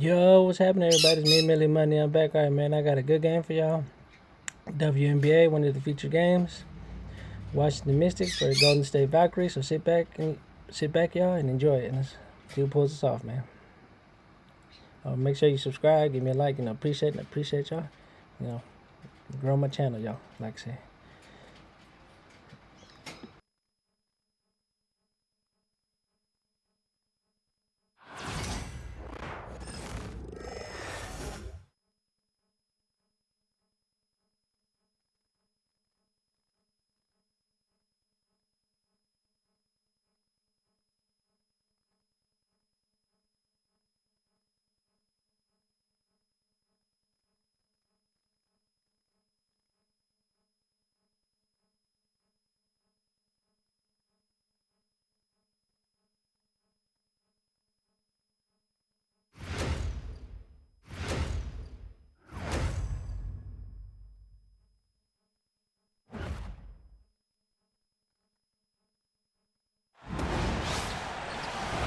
Yo, what's happening, everybody? It's me, Millie Money. I'm back. All right, man, I got a good game for y'all. WNBA, one of the featured games. Washington Mystics for the Golden State Valkyries. So sit back, y'all, and enjoy it. And let's see who pulls us off, man. Make sure you subscribe, give me a like, appreciate y'all. Grow my channel, y'all. Like I say.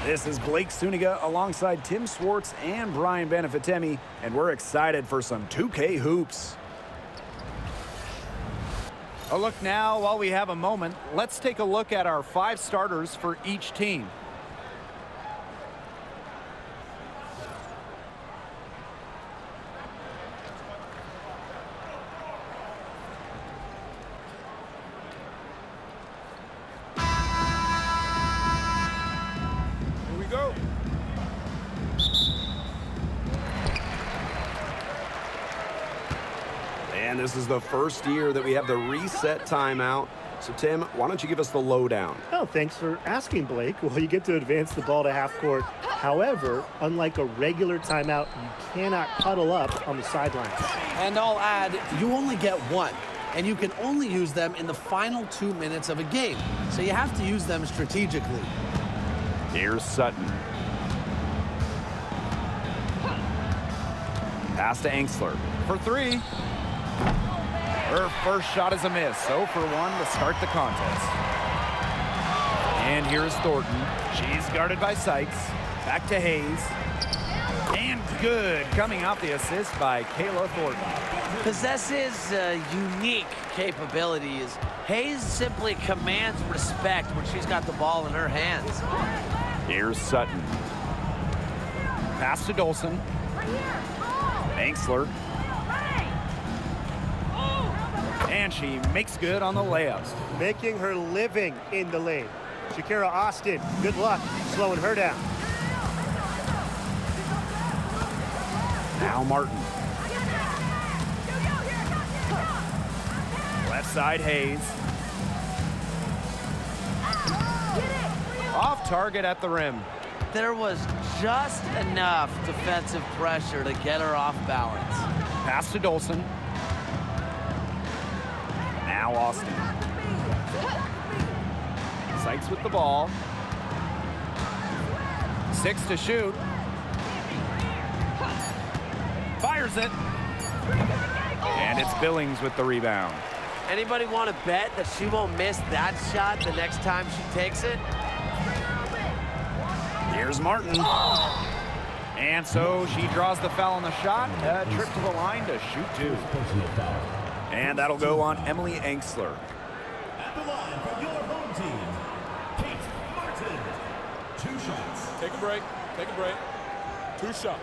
This is Blake Suniga alongside Tim Swartz and Brian Benefitemi, and we're excited for some 2K hoops. A look now while we have a moment. Let's take a look at our 5 starters for each team. And this is the first year that we have the reset timeout. So, Tim, why don't you give us the lowdown? Oh, thanks for asking, Blake. Well, you get to advance the ball to half court. However, unlike a regular timeout, you cannot huddle up on the sidelines. And I'll add, you only get one, and you can only use them in the final 2 minutes of a game. So you have to use them strategically. Here's Sutton. Pass to Angsler for 3. Her first shot is a miss. 0 for 1 to start the contest. And here's Thornton. She's guarded by Sykes. Back to Hayes. And good. Coming off the assist by Kayla Thornton. Possesses unique capabilities. Hayes simply commands respect when she's got the ball in her hands. Here's Sutton. Pass to Dolson. Angsler. And she makes good on the layups. Making her living in the lane. Shakira Austin, good luck slowing her down. Now Martin. Left side Hayes. Off target at the rim. There was just enough defensive pressure to get her off balance. Pass to Dolson. Now Austin. Sykes with the ball. 6 to shoot. Fires it. And it's Billings with the rebound. Anybody want to bet that she won't miss that shot the next time she takes it? Here's Martin. And so she draws the foul on the shot. A trip to the line to shoot 2. And that'll go on Emily Angsler. At the line for your home team, Kate Martin. 2 shots. Take a break. Take a break. 2 shots.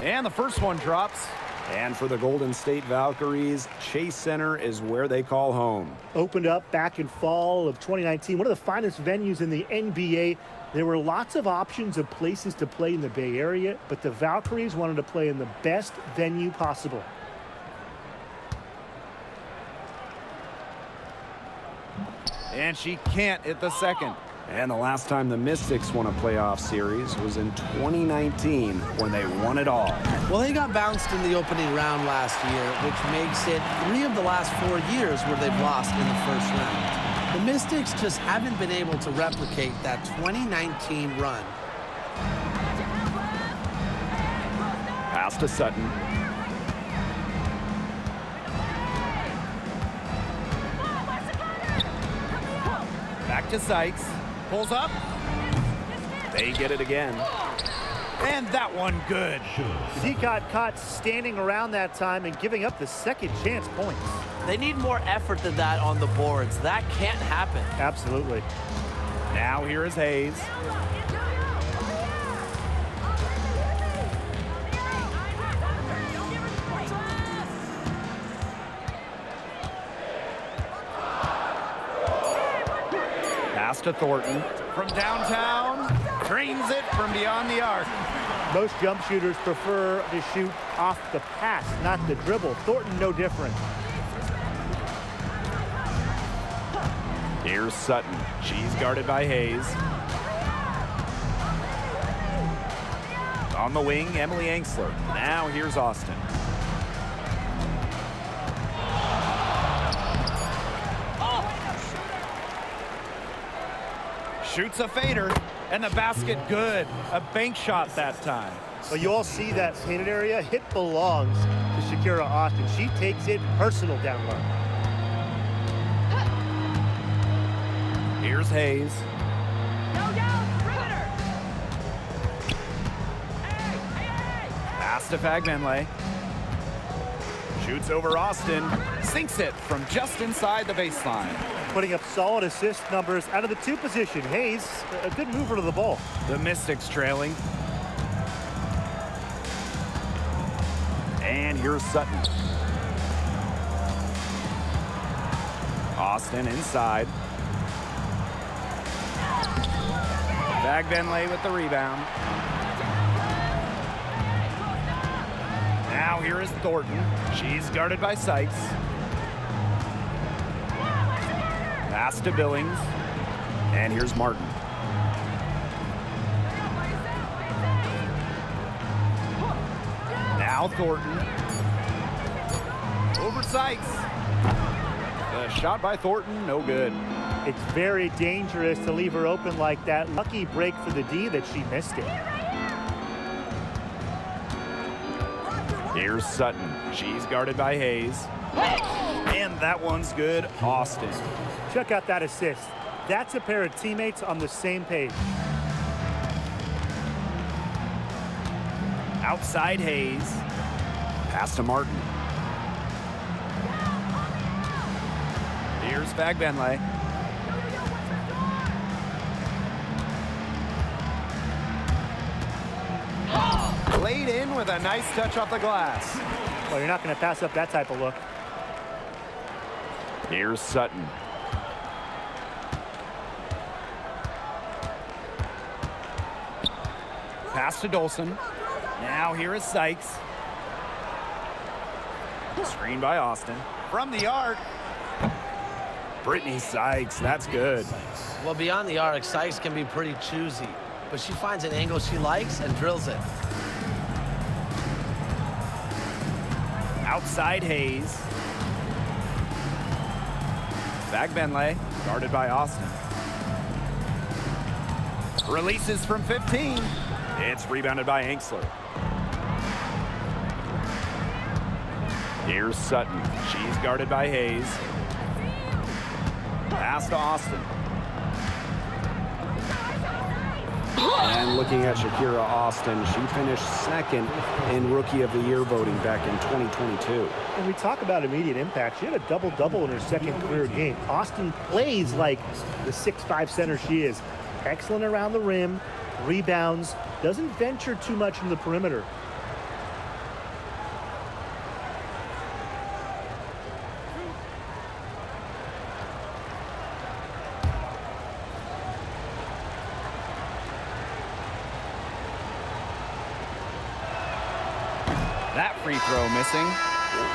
And the first one drops. And for the Golden State Valkyries, Chase Center is where they call home. Opened up back in fall of 2019, one of the finest venues in the NBA. There were lots of options of places to play in the Bay Area, but the Valkyries wanted to play in the best venue possible. And she can't hit the second. And the last time the Mystics won a playoff series was in 2019 when they won it all. Well, they got bounced in the opening round last year, which makes it 3 of the last 4 years where they've lost in the first round. The Mystics just haven't been able to replicate that 2019 run. Pass to Sutton. Back to Sykes. Pulls up. They get it again. And that one good. He got caught standing around that time and giving up the second chance points. They need more effort than that on the boards. That can't happen. Absolutely. Now here is Hayes. Pass to Thornton. From downtown, drains it from beyond the arc. Most jump shooters prefer to shoot off the pass, not the dribble. Thornton, no different. Here's Sutton. She's guarded by Hayes. On the wing, Emily Angsler. Now here's Austin. Shoots a fader, and the basket good. A bank shot that time. Well, you all see that painted area. It belongs to Shakira Austin. She takes it personal down low. Here's Hayes. Pass to Fagbenley. Shoots over Austin. Sinks it from just inside the baseline. Putting up solid assist numbers out of the two position. Hayes, a good mover to the ball. The Mystics trailing. And here's Sutton. Austin inside. Fagbenley with the rebound. Now here is Thornton. She's guarded by Sykes. Pass to Billings. And here's Martin. Now Thornton. Over Sykes. The shot by Thornton, no good. It's very dangerous to leave her open like that. Lucky break for the D that she missed it. Here's Sutton. She's guarded by Hayes. And that one's good. Austin. Check out that assist. That's a pair of teammates on the same page. Outside Hayes. Pass to Martin. Here's Fagbenley. Laid in with a nice touch off the glass. Well, you're not going to pass up that type of look. Here's Sutton. Pass to Dolson. Now here is Sykes. Screen by Austin. From the arc. Brittany Sykes, that's good. Well, beyond the arc, Sykes can be pretty choosy, but she finds an angle she likes and drills it. Outside Hayes. Fagbenley, guarded by Austin. Releases from 15. It's rebounded by Angsler. Here's Sutton. She's guarded by Hayes. Pass to Austin. And looking at Shakira Austin, she finished second in Rookie of the Year voting back in 2022. When we talk about immediate impact, she had a double-double in her second career game. Austin plays like the 6'5" center she is. Excellent around the rim, rebounds, doesn't venture too much in the perimeter. That free throw missing.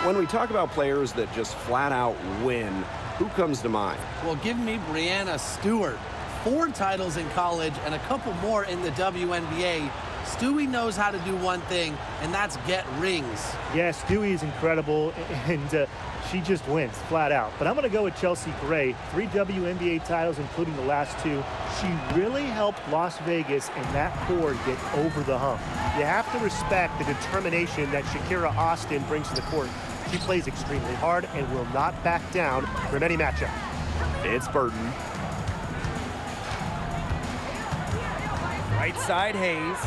When we talk about players that just flat out win, who comes to mind? Well, give me Brianna Stewart. 4 titles in college and a couple more in the WNBA. Stewie knows how to do one thing, and that's get rings. Yeah, Stewie is incredible, and she just wins, flat out. But I'm going to go with Chelsea Gray. 3 WNBA titles, including the last 2. She really helped Las Vegas and that core get over the hump. You have to respect the determination that Shakira Austin brings to the court. She plays extremely hard and will not back down from any matchup. It's Burton. Right side, Hayes.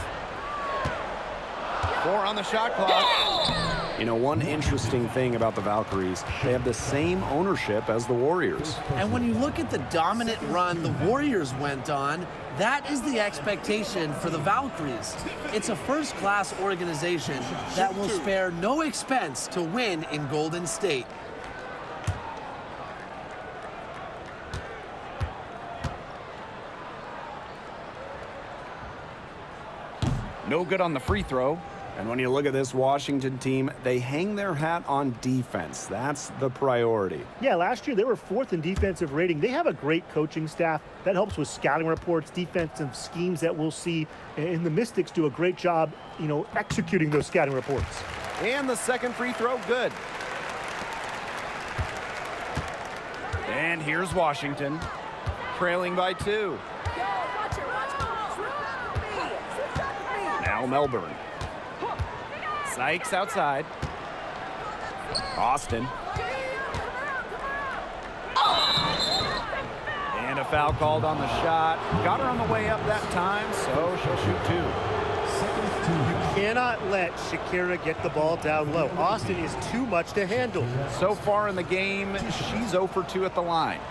4 on the shot clock. You know, one interesting thing about the Valkyries, they have the same ownership as the Warriors. And when you look at the dominant run the Warriors went on, that is the expectation for the Valkyries. It's a first-class organization that will spare no expense to win in Golden State. No good on the free throw. And when you look at this Washington team, they hang their hat on defense. That's the priority. Yeah, last year they were 4th in defensive rating. They have a great coaching staff that helps with scouting reports, defensive schemes that we'll see. And the Mystics do a great job, you know, executing those scouting reports. And the second free throw, good. And here's Washington, trailing by 2. Now Melbourne. Sykes outside. Austin. And a foul called on the shot. Got her on the way up that time, so she'll shoot 2. Cannot let Shakira get the ball down low. Austin is too much to handle. So far in the game, she's 0 for 2 at the line.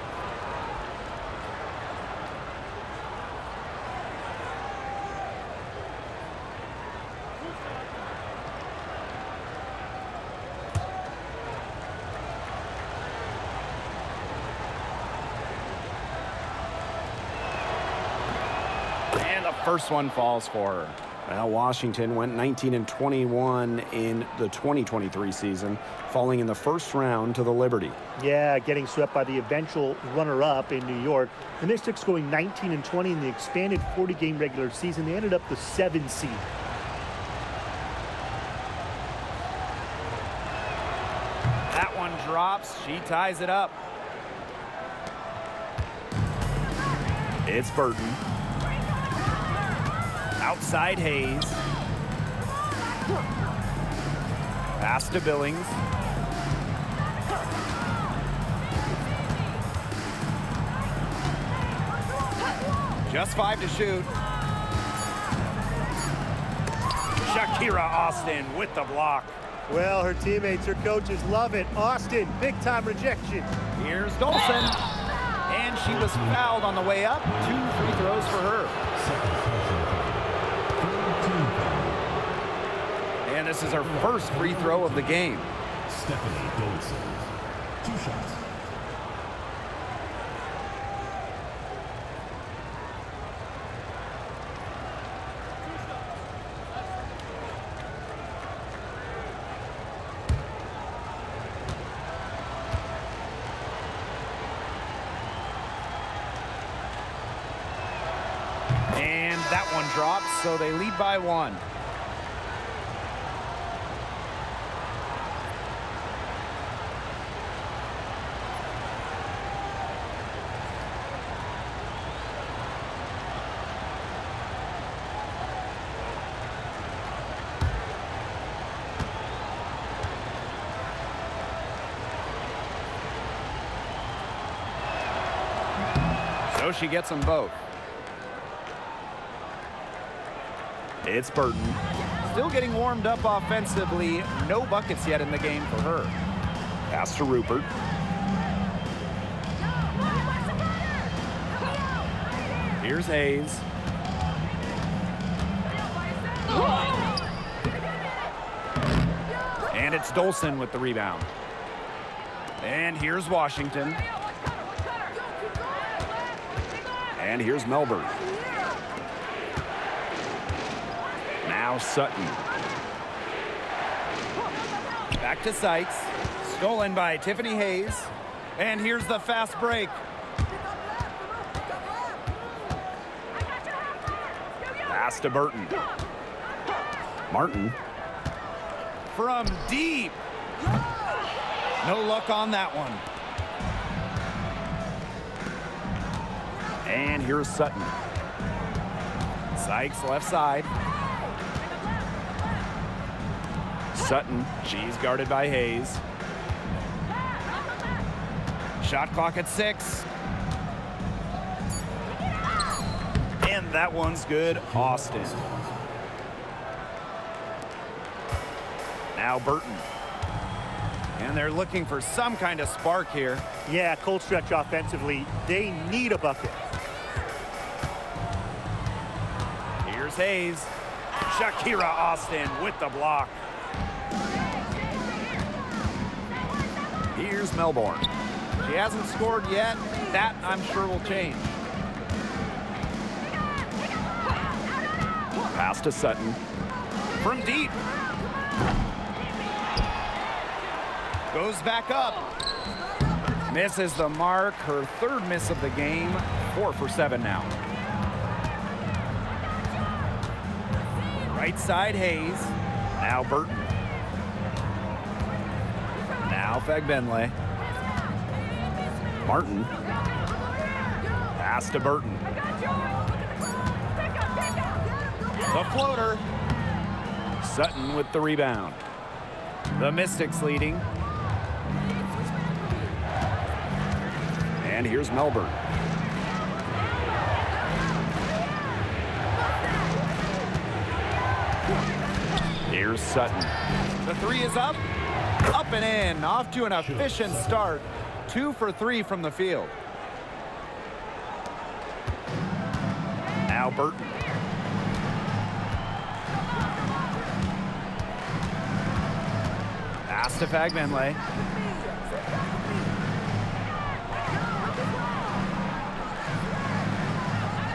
And the first one falls for her. Well, Washington went 19-21 in the 2023 season, falling in the first round to the Liberty. Yeah, getting swept by the eventual runner-up in New York. The Mystics going 19-20 in the expanded 40-game regular season. They ended up the 7th seed. That one drops. She ties it up. It's Burton. Outside Hayes. Pass to Billings. Just 5 to shoot. Shakira Austin with the block. Well, her teammates, her coaches love it. Austin, big-time rejection. Here's Dolson. And she was fouled on the way up. 2 free throws for her. And this is her first free throw of the game. Stephanie Dolson. 2 shots. And that one drops, so they lead by 1. So she gets them both. It's Burton. Still getting warmed up offensively. No buckets yet in the game for her. Pass to Rupert. Here's Hayes. And it's Dolson with the rebound. And here's Washington. And here's Melbourne. Now Sutton. Back to Sykes. Stolen by Tiffany Hayes. And here's the fast break. Pass to Burton. Martin. From deep. No luck on that one. And here's Sutton. Sykes left side. Sutton, she's guarded by Hayes. Shot clock at 6. And that one's good. Austin. Now Burton. And they're looking for some kind of spark here. Yeah, cold stretch offensively. They need a bucket. Here's Hayes. Shakira Austin with the block. Here's Melbourne. She hasn't scored yet. That, I'm sure, will change. Pass to Sutton. From deep. Goes back up. Misses the mark. Her third miss of the game. 4 for 7 now. Right side, Hayes. Now Burton. Now Fagbenle. Martin. Pass to Burton. The floater. Sutton with the rebound. The Mystics leading. And here's Melbourne. Here's Sutton. The three is up. Up and in. Off to an efficient start. 2 for 3 from the field. Now Burton. Pass to Fagbenle.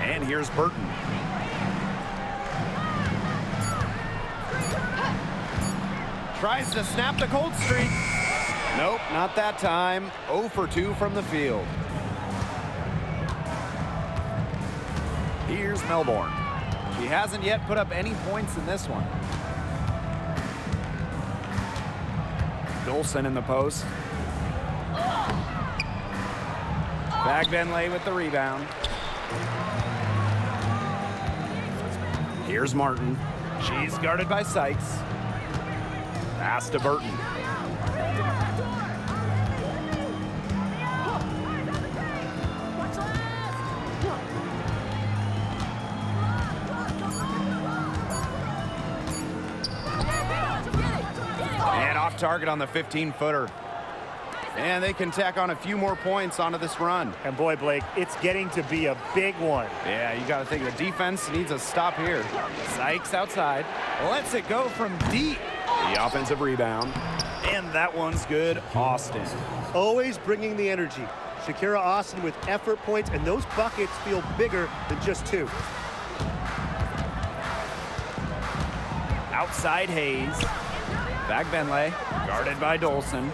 And here's Burton. Tries to snap the cold streak. Nope, not that time. 0 for 2 from the field. Here's Melbourne. She hasn't yet put up any points in this one. Dolson in the post. Fagbenle with the rebound. Here's Martin. She's guarded by Sykes. Pass to Burton. And off target on the 15-footer. And they can tack on a few more points onto this run. And boy, Blake, it's getting to be a big one. Yeah, you got to think the defense needs a stop here. Sykes outside. Lets it go from deep. The offensive rebound. And that one's good. Austin. Always bringing the energy. Shakira Austin with effort points, and those buckets feel bigger than just 2. Outside Hayes. Fagbenle, guarded by Dolson.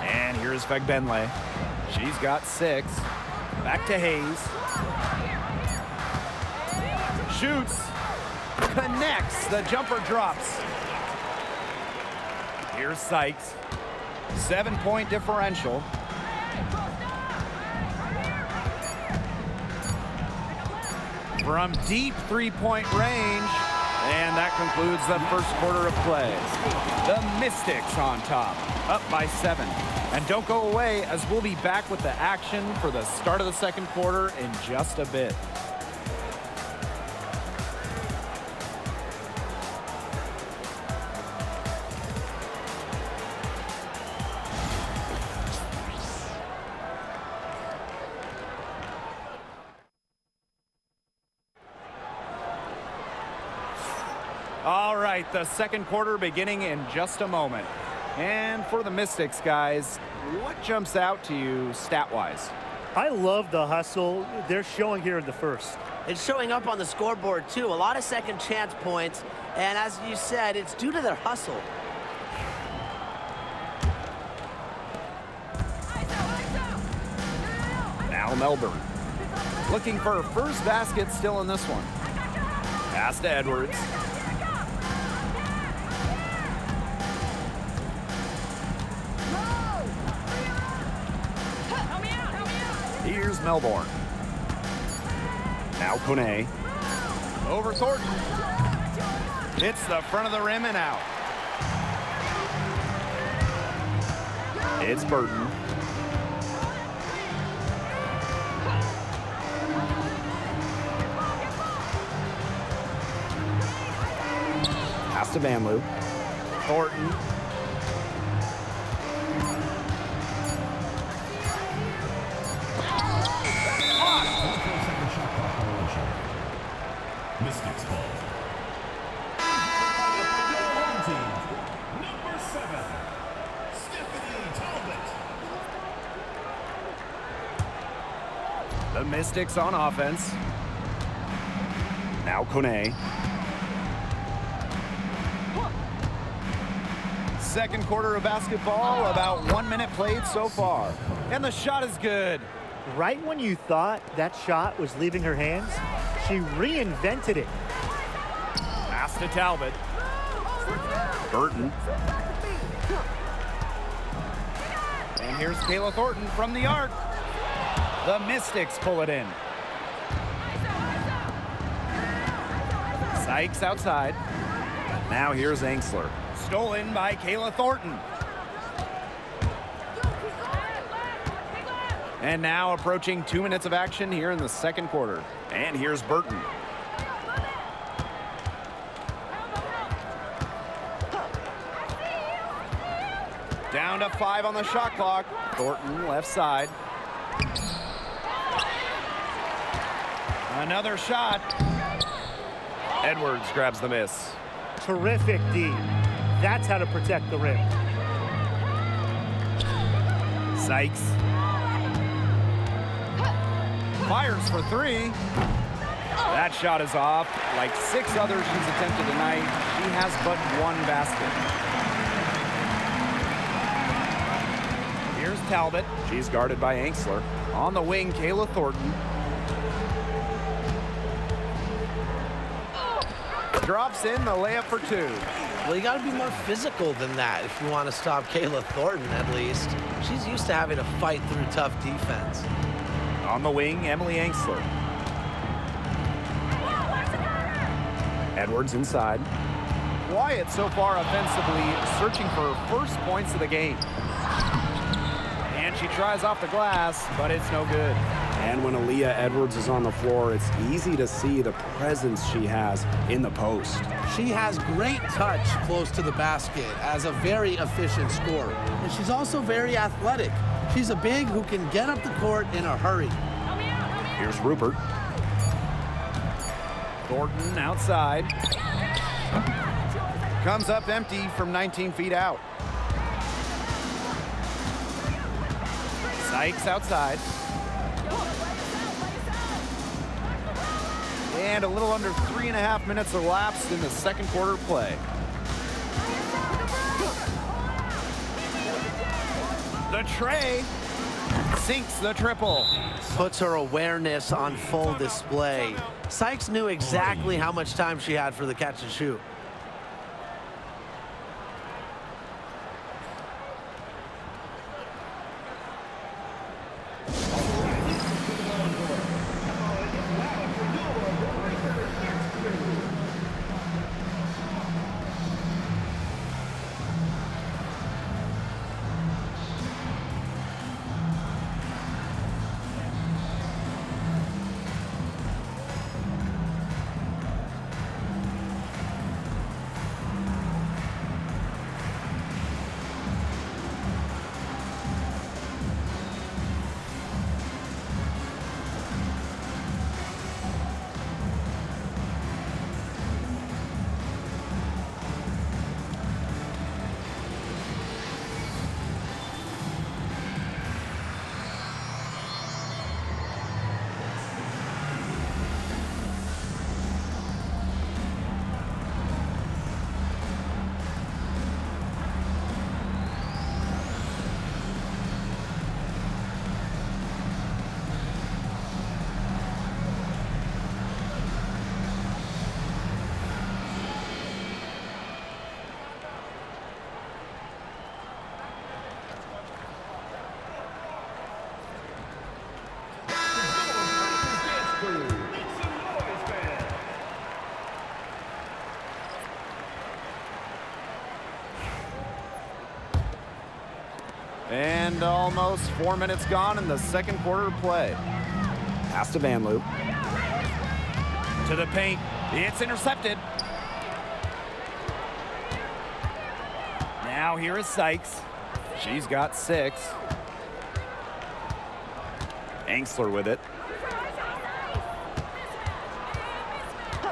And here's Fagbenle. She's got 6. Back to Hayes. Shoots. Connects. The jumper drops. Here's Sykes. 7-point differential. From deep 3-point range. And that concludes the first quarter of play. The Mystics on top, up by 7. And don't go away, as we'll be back with the action for the start of the second quarter in just a bit. All right, the second quarter beginning in just a moment. And for the Mystics, guys, what jumps out to you stat-wise? I love the hustle they're showing here in the first. It's showing up on the scoreboard, too. A lot of second chance points. And as you said, it's due to their hustle. Now Melbourne. Looking for her first basket still in this one. Pass to Edwards. Here's Melbourne. Now Kone. Over Thornton. Hits the front of the rim and out. It's Burton. Pass to Van Loo. Thornton. Mystics ball. Your home team, number 7, Stephanie Talbot. The Mystics on offense. Now Kone. Second quarter of basketball, about 1 minute played so far. And the shot is good. Right when you thought that shot was leaving her hands, she reinvented it. Pass to Talbot. Burton. And here's Kayla Thornton from the arc. The Mystics pull it in. Sykes outside. Now here's Angsler. Stolen by Kayla Thornton. And now approaching 2 minutes of action here in the second quarter. And here's Burton. Down to 5 on the shot clock. Thornton left side. Another shot. Edwards grabs the miss. Terrific D. That's how to protect the rim. Sykes. Fires for 3. That shot is off. Like 6 others she's attempted tonight, she has but 1 basket. Here's Talbot. She's guarded by Angsler. On the wing, Kayla Thornton. Drops in the layup for 2. Well, you got to be more physical than that if you want to stop Kayla Thornton, at least. She's used to having to fight through tough defense. On the wing, Emily Angsler. Edwards inside. Quiet so far offensively, searching for her first points of the game. And she tries off the glass, but it's no good. And when Aaliyah Edwards is on the floor, it's easy to see the presence she has in the post. She has great touch close to the basket as a very efficient scorer. And she's also very athletic. She's a big who can get up the court in a hurry. Here's Rupert. Thornton outside. Comes up empty from 19 feet out. Sykes outside. And a little under 3.5 minutes elapsed in the second quarter play. The tray sinks the triple. Puts her awareness on full display. Sykes knew exactly how much time she had for the catch and shoot. And almost 4 minutes gone in the second quarter play. Pass to Van Loo. To the paint. It's intercepted. Now here is Sykes. She's got 6. Angsler with it.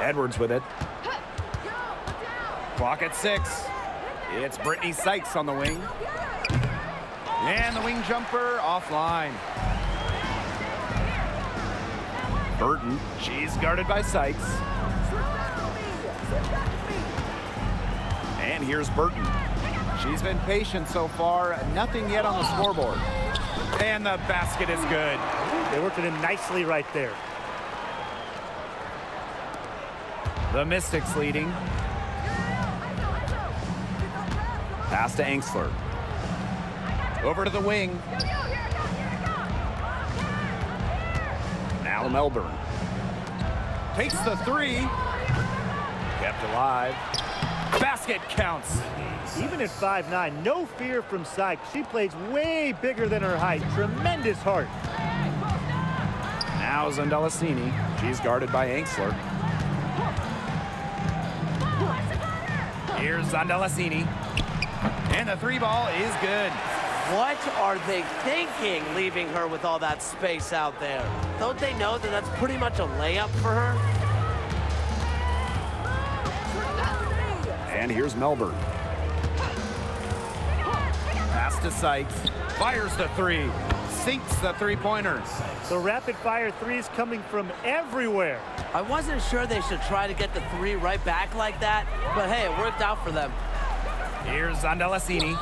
Edwards with it. Clock at 6. It's Brittany Sykes on the wing. And the wing jumper offline. Burton, she's guarded by Sykes. And here's Burton. She's been patient so far. Nothing yet on the scoreboard. And the basket is good. They worked it in nicely right there. The Mystics leading. Pass to Angsler. Over to the wing. Now Melbourne. Takes the 3. Kept alive. Basket counts. Even at 5'9", no fear from Sykes. She plays way bigger than her height. Tremendous heart. Now Zandalasini. She's guarded by Angsler. Here's Zandalasini. And the 3 ball is good. What are they thinking, leaving her with all that space out there? Don't they know that that's pretty much a layup for her? And here's Melbourne. Pass to Sykes. Fires the 3. Sinks the 3-pointers. The rapid-fire threes coming from everywhere. I wasn't sure they should try to get the 3 right back like that, but hey, it worked out for them. Here's Zandalasini.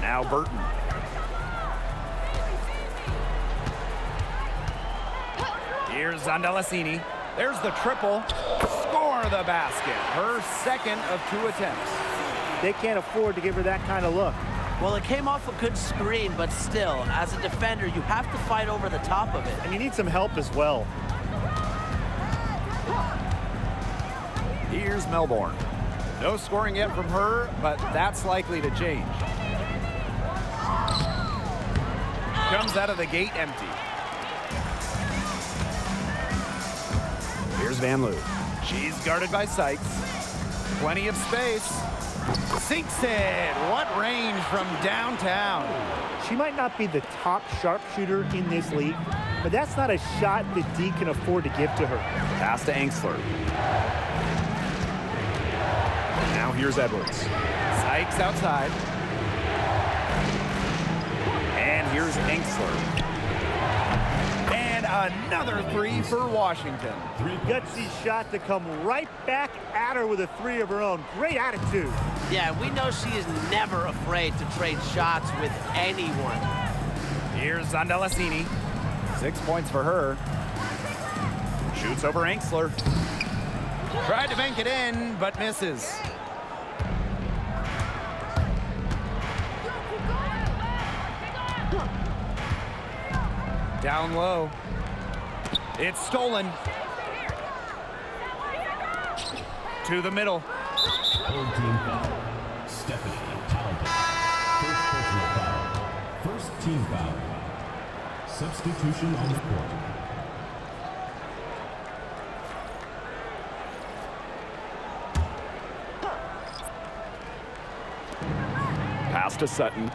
Now Burton. Here's Zandalasini. There's the triple. Score the basket. Her second of 2 attempts. They can't afford to give her that kind of look. Well, it came off a good screen, but still, as a defender, you have to fight over the top of it. And you need some help as well. Here's Melbourne. No scoring yet from her, but that's likely to change. Comes out of the gate empty. Here's Van Loo. She's guarded by Sykes. Plenty of space. Sinks it. What range from downtown. She might not be the top sharpshooter in this league, but that's not a shot that D can afford to give to her. Pass to Angsler. Now here's Edwards. Sykes outside. And here's Angsler. And another 3 for Washington. Gutsy shot to come right back at her with a 3 of her own. Great attitude. Yeah, we know she is never afraid to trade shots with anyone. Here's Zandalasini. 6 points for her. Shoots over Angsler. Tried to bank it in, but misses. Down low. It's stolen. To the middle. Third team foul. Stephanie Talbot. First personal foul. First team foul. Substitution on the court. Pass to Sutton.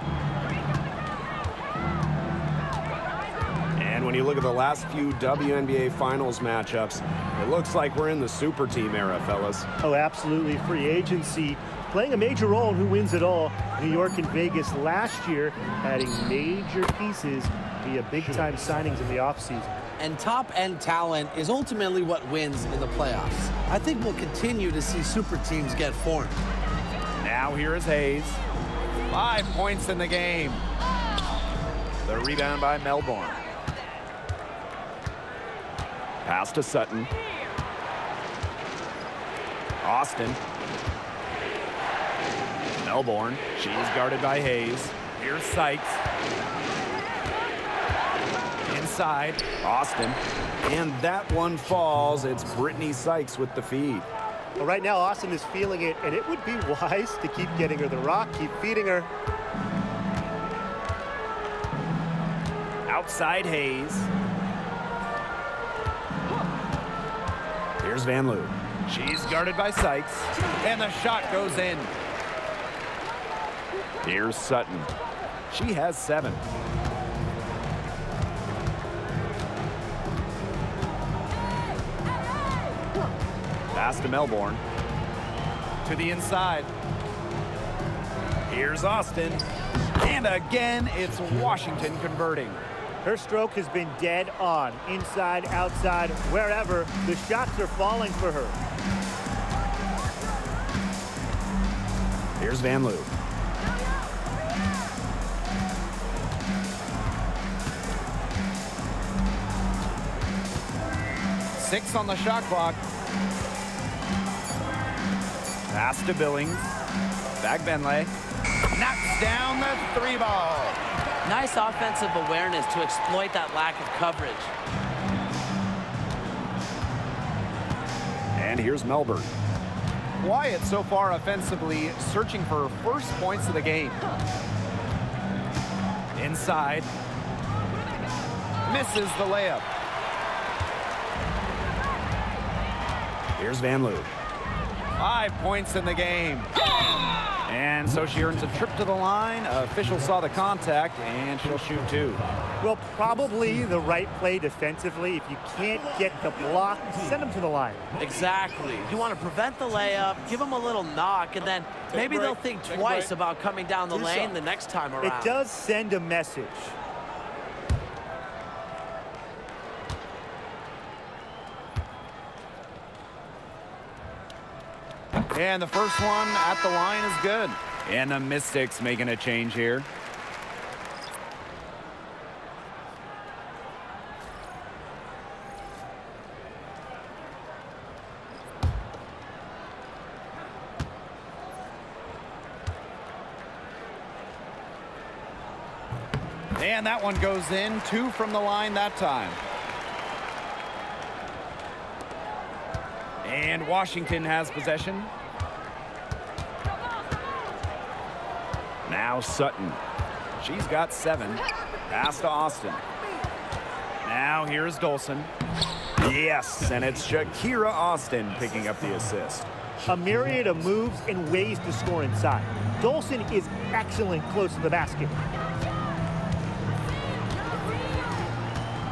And when you look at the last few WNBA Finals matchups, it looks like we're in the super team era, fellas. Oh, absolutely. Free agency playing a major role in who wins it all. New York and Vegas last year adding major pieces via big-time signings in the offseason. And top-end talent is ultimately what wins in the playoffs. I think we'll continue to see super teams get formed. Now here is Hayes. 5 points in the game. The rebound by Melbourne. Pass to Sutton. Austin. Melbourne. She's guarded by Hayes. Here's Sykes. Inside. Austin. And that one falls. It's Brittany Sykes with the feed. Well, right now, Austin is feeling it, and it would be wise to keep getting her the rock, keep feeding her. Outside Hayes. Here's Van Loo. She's guarded by Sykes, and the shot goes in. Here's Sutton. She has 7. Pass to Melbourne. To the inside. Here's Austin. And again, it's Washington converting. Her stroke has been dead on. Inside, outside, wherever. The shots are falling for her. Here's Van Loo. Six on the shot clock. Pass to Billings. Back Benley. Knocks down the 3 ball. Nice offensive awareness to exploit that lack of coverage. And here's Melbourne. Wyatt so far offensively searching for first points of the game. Inside. Misses the layup. Here's Van Loo. 5 points in the game. And so she earns a trip to the line. Official saw the contact, and she'll shoot 2. Well, probably the right play defensively. If you can't get the block, send them to the line. Exactly. You want to prevent the layup, give them a little knock, and then maybe they'll think twice about coming down the lane the next time around. It does send a message. And the first one at the line is good. And the Mystics making a change here. And that one goes in. 2 from the line that time. And Washington has possession. Now Sutton. She's got 7. Pass to Austin. Now here's Dolson. Yes, and it's Shakira Austin picking up the assist. A myriad of moves and ways to score inside. Dolson is excellent close to the basket.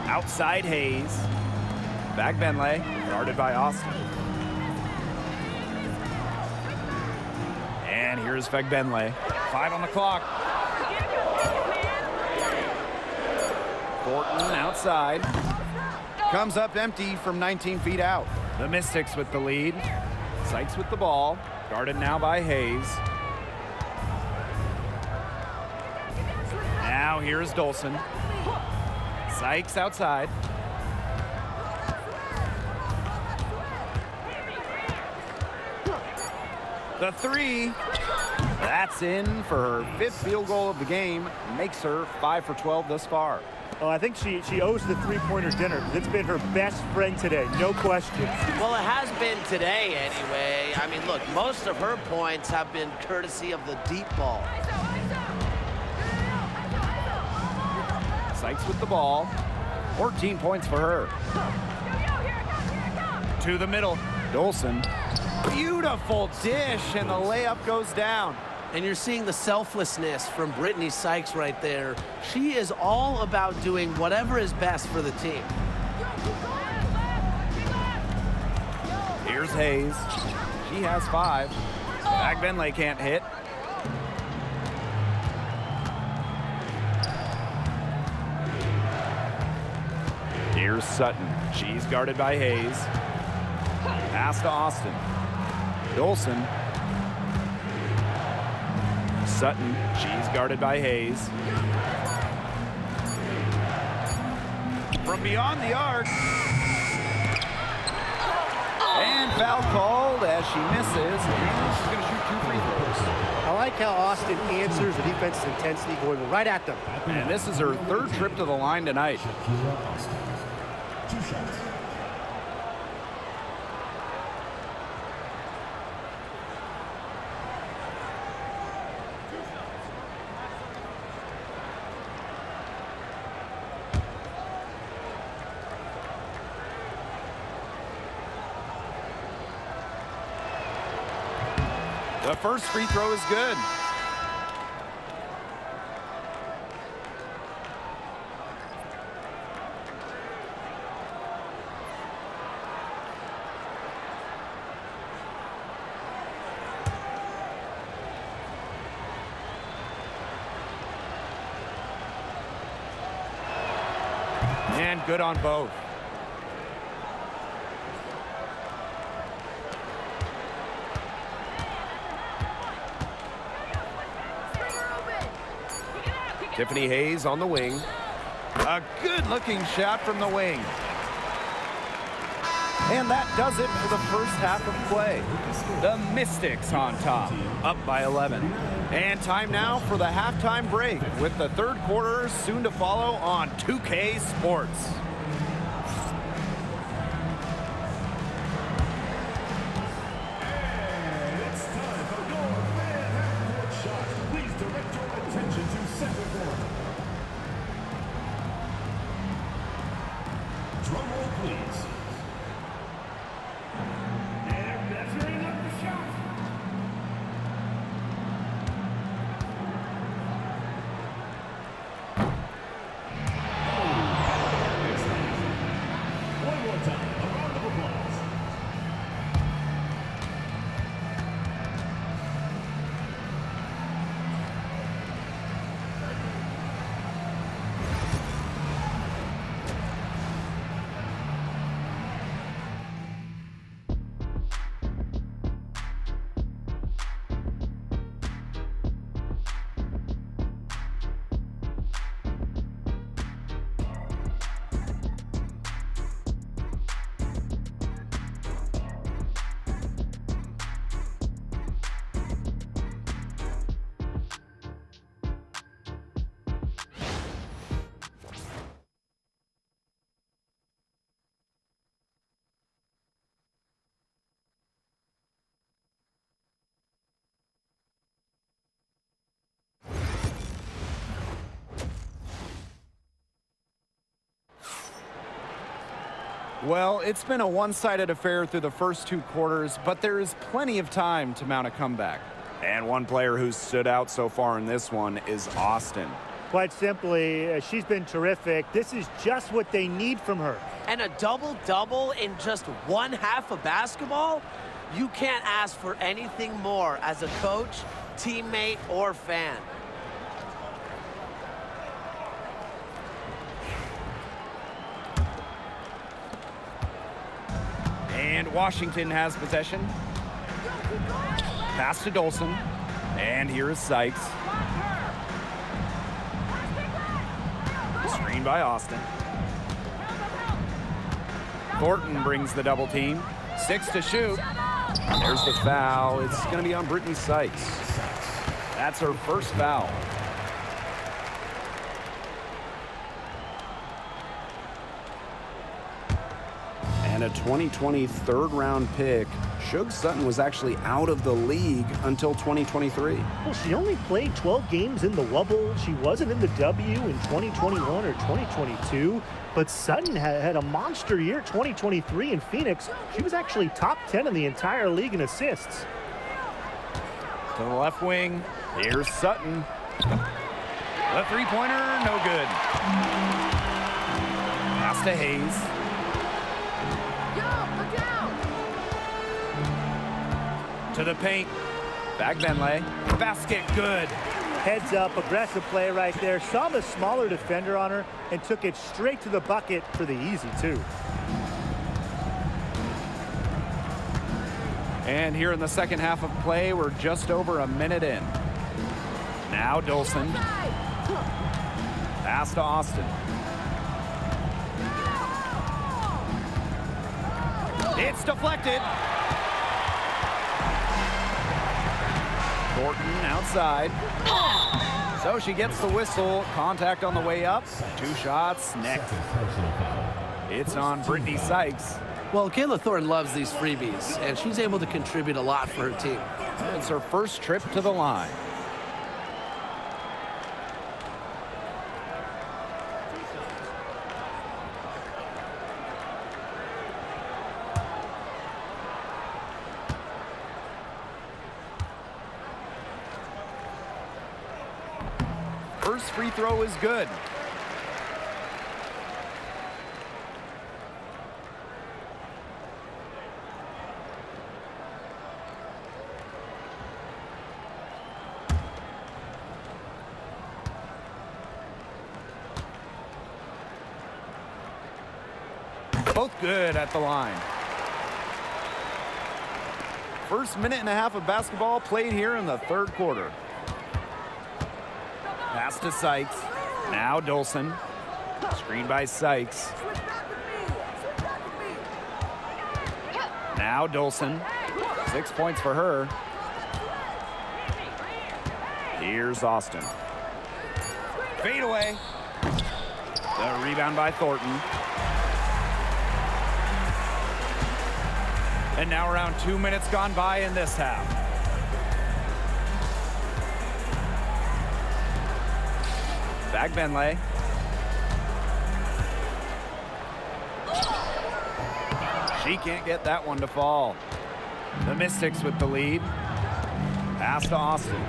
Outside Hayes. Back Benley, guarded by Austin. And here's Fegbenley. 5 on the clock. Thornton outside. Comes up empty from 19 feet out. The Mystics with the lead. Sykes with the ball. Guarded now by Hayes. Now here's Dolson. Sykes outside. The 3. That's in for her 5th field goal of the game. Makes her 5 for 12 thus far. Oh, I think she owes the three-pointer dinner. It's been her best friend today, no question. Well, it has been today anyway. I mean, look, most of her points have been courtesy of the deep ball. Sykes with the ball. 14 points for her. To the middle. Dolson. Beautiful dish, and the layup goes down. And you're seeing the selflessness from Brittany Sykes right there. She is all about doing whatever is best for the team. Here's Hayes. She has 5. Back Benley can't hit. Here's Sutton. She's guarded by Hayes. Pass to Austin. Dolson. Sutton. She's guarded by Hayes. From beyond the arc. And foul called as she misses. And she's going to shoot 2 free throws. I like how Austin answers the defense's intensity, going right at them. And this is her 3rd trip to the line tonight. Shakira Austin. 2 shots. The first free throw is good. And good on both. Tiffany Hayes on the wing. A good-looking shot from the wing. And that does it for the first half of play. The Mystics on top, up by 11. And time now for the halftime break with the third quarter soon to follow on 2K Sports. Drum roll, please. And measuring up the shot. One more time, a round of applause. Well, it's been a one-sided affair through the first two quarters, but there is plenty of time to mount a comeback. And one player who's stood out so far in this one is Austin. Quite simply, she's been terrific. This is just what they need from her. And a double-double in just one half of basketball? You can't ask for anything more as a coach, teammate, or fan. And Washington has possession. Pass to Dolson. And here is Sykes. Screen by Austin. Thornton brings the double team. 6 to shoot. There's the foul. It's going to be on Brittany Sykes. That's her first foul. And a 2020 third-round pick. Shug Sutton was actually out of the league until 2023. Well, she only played 12 games in the Wubble. She wasn't in the W in 2021 or 2022. But Sutton had a monster year 2023 in Phoenix. She was actually top 10 in the entire league in assists. To the left wing. Here's Sutton. The three-pointer, no good. Pass to Hayes. To the paint. Back Benlay. Basket good. Heads up, aggressive play right there. Saw the smaller defender on her and took it straight to the bucket for the easy two. And here in the second half of play, we're just over a minute in. Now Dolson. Pass to Austin. It's deflected. Thornton outside. So she gets the whistle. Contact on the way up. 2 shots next. It's on Brittany Sykes. Well, Kayla Thornton loves these freebies, and she's able to contribute a lot for her team. It's her first trip to the line. first free throw is good. Both good at the line. First minute and a half of basketball played here in the third quarter. Pass to Sykes. Now Dolson. Screen by Sykes. Now Dolson. 6 points for her. Here's Austin. Fade away. The rebound by Thornton. And now around 2 minutes gone by in this half. Back Benley. She can't get that one to fall. The Mystics with the lead. Pass to Austin.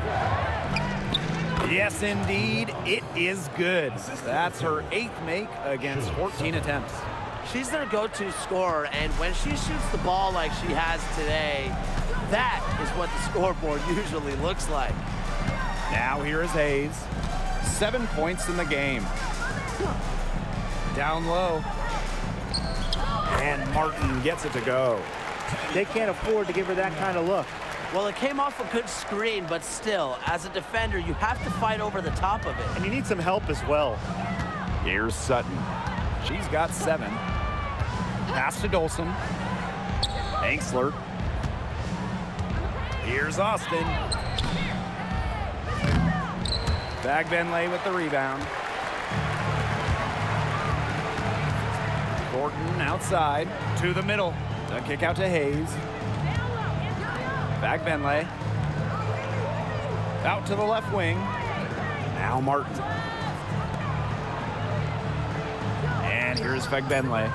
Yes, indeed, it is good. That's her 8th make against 14 attempts. She's their go-to scorer, and when she shoots the ball like she has today, that is what the scoreboard usually looks like. Now here is Hayes. 7 points in the game. Down low. And Martin gets it to go. They can't afford to give her that kind of look. Well, it came off a good screen, but still, as a defender, you have to fight over the top of it. And you need some help as well. Here's Sutton. She's got 7. Pass to Dolson. Angsler. Here's Austin. Bag Benley with the rebound. Thornton outside to the middle. The kick out to Hayes. Bag Benley. Out to the left wing. Now Martin. And here's Fagbenley.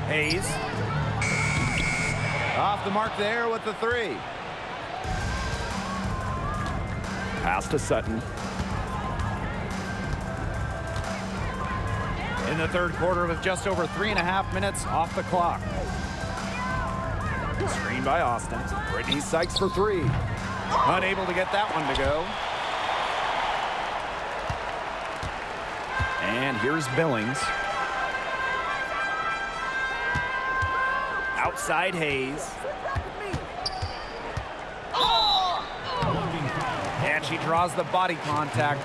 Hayes. Off the mark there with the 3. Pass to Sutton. In the third quarter with just over 3.5 minutes off the clock. Screen by Austin. Brittany Sykes for 3. Unable to get that one to go. And here's Billings. Outside Hayes. And she draws the body contact.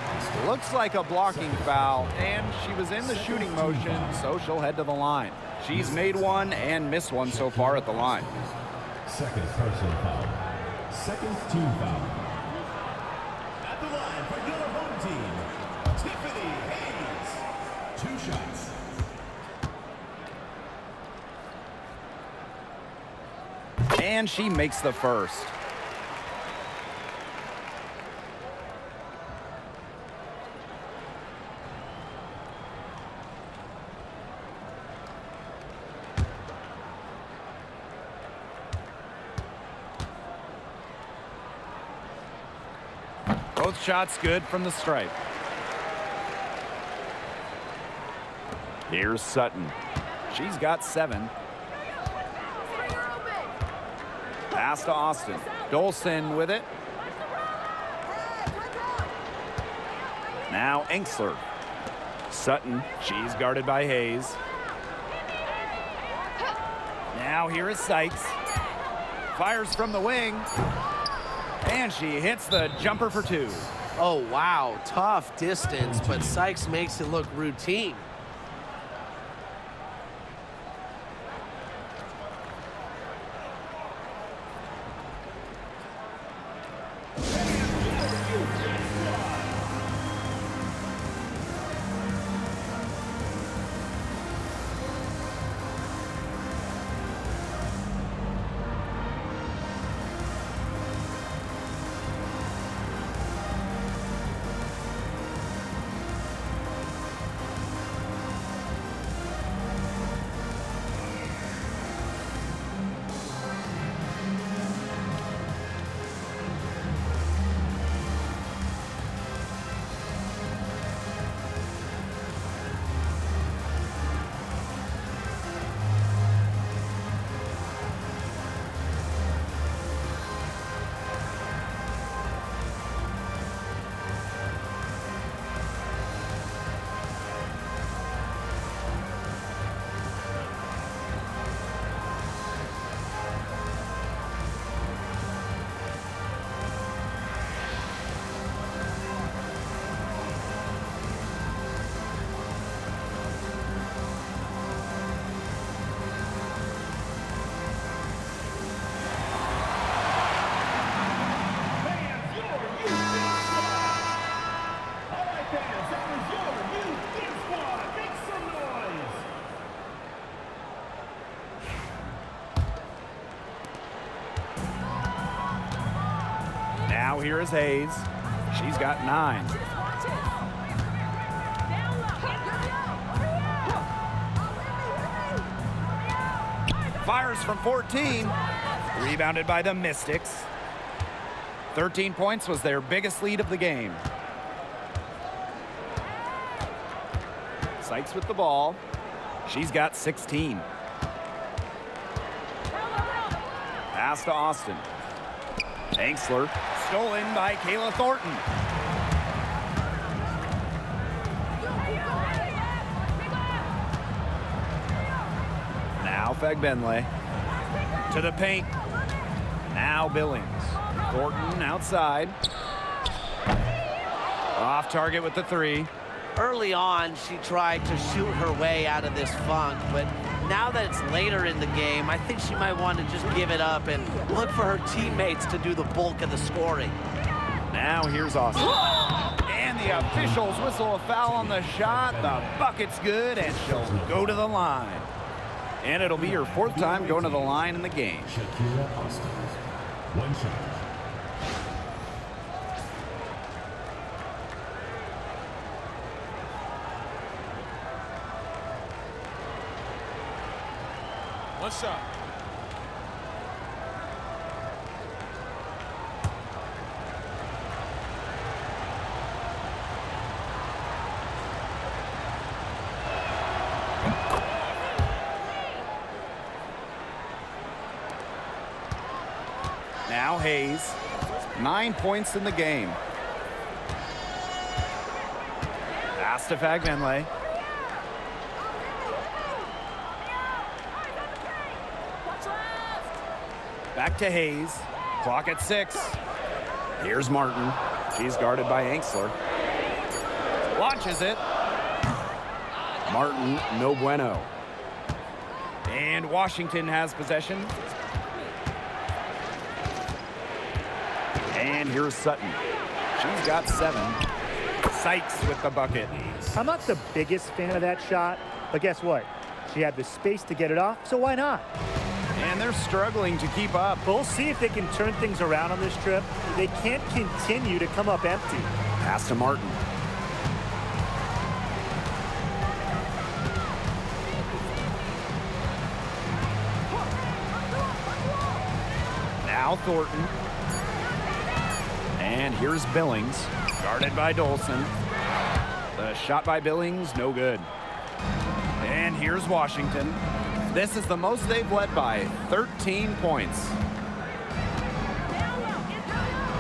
Looks like a blocking foul, and she was in the shooting motion, so she'll head to the line. She's made one and missed one so far at the line. Second personal foul. Second team foul. At the line for your home team, Tiffany Hayes. 2 shots. And she makes the first. Both shots good from the stripe. Here's Sutton. She's got 7. Pass to Austin. Dolson with it. Now Angsler. Sutton. She's guarded by Hayes. Now here is Sykes. Fires from the wing. And she hits the jumper for 2. Oh, wow. Tough distance, but Sykes makes it look routine. here is Hayes. She's got 9. Fires from 14. Rebounded by the Mystics. 13 points was their biggest lead of the game. Sykes with the ball. She's got 16. Pass to Austin. Angsler, stolen by Kayla Thornton. Now Fagbenle to the paint. Now Billings. Thornton outside. Off target with the 3. Early on, she tried to shoot her way out of this funk, but now that it's later in the game, I think she might want to just give it up and look for her teammates to do the bulk of the scoring. Now here's Austin. And the officials whistle a foul on the shot. The bucket's good, and she'll go to the line. And it'll be her 4th time going to the line in the game. Shakira Austin. 1 shot. One shot. Now Hayes, 9 points in the game. Pass to Fagbenle. Back to Hayes. Clock at 6. Here's Martin. She's guarded by Angsler. Launches it. Martin, no bueno. And Washington has possession. And here's Sutton. She's got 7. Sykes with the bucket. I'm not the biggest fan of that shot, but guess what? She had the space to get it off, so why not? And they're struggling to keep up. We'll see if they can turn things around on this trip. They can't continue to come up empty. Pass to Martin. Now Thornton. And here's Billings, guarded by Dolson. The shot by Billings, no good. And here's Washington. This is the most they've led by, 13 points.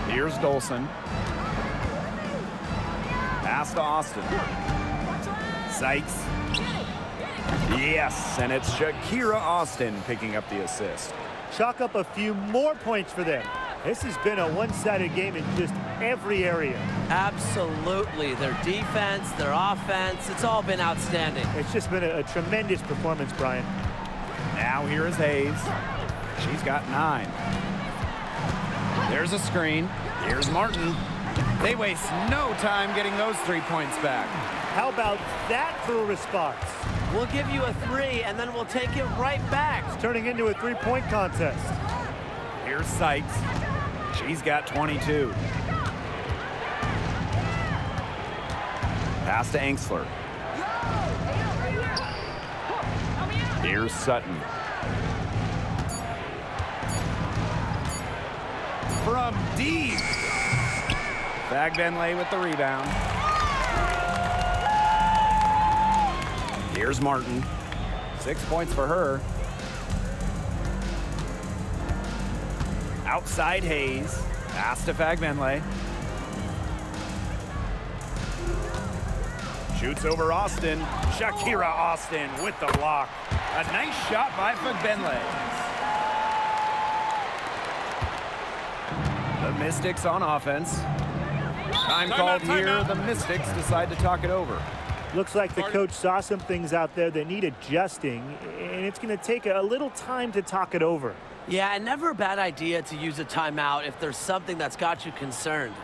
Here's Dolson. Pass to Austin. Sykes. Yes, and it's Shakira Austin picking up the assist. Chalk up a few more points for them. This has been a one-sided game in just every area. Absolutely. Their defense, their offense, it's all been outstanding. It's just been a tremendous performance, Brian. Now here is Hayes. She's got 9. There's a screen. Here's Martin. They waste no time getting those 3 points back. How about that for a response? We'll give you a 3, and then we'll take it right back. It's turning into a 3-point contest. Here's Sykes. She's got 22. Pass to Angsler. Here's Sutton. From deep. Fagbenle with the rebound. Here's Martin. 6 points for her. Outside Hayes. Pass to Fagbenle. Shoots over Austin. Shakira Austin with the block. A nice shot by Fagbenle. The Mystics on offense. Time called here. The Mystics decide to talk it over. Looks like the coach saw some things out there that need adjusting, and it's going to take a little time to talk it over. Yeah, and never a bad idea to use a timeout if there's something that's got you concerned.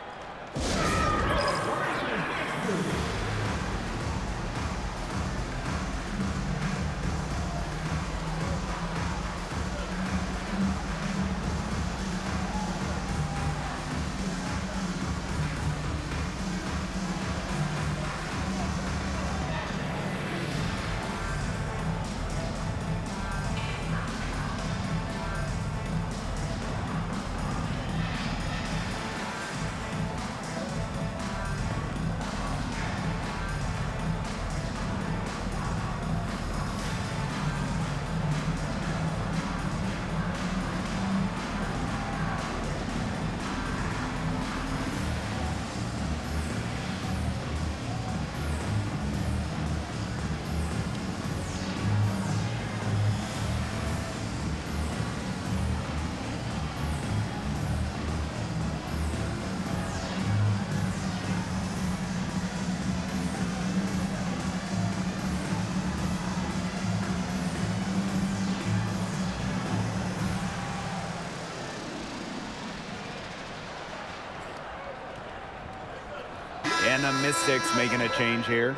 And the Mystics making a change here.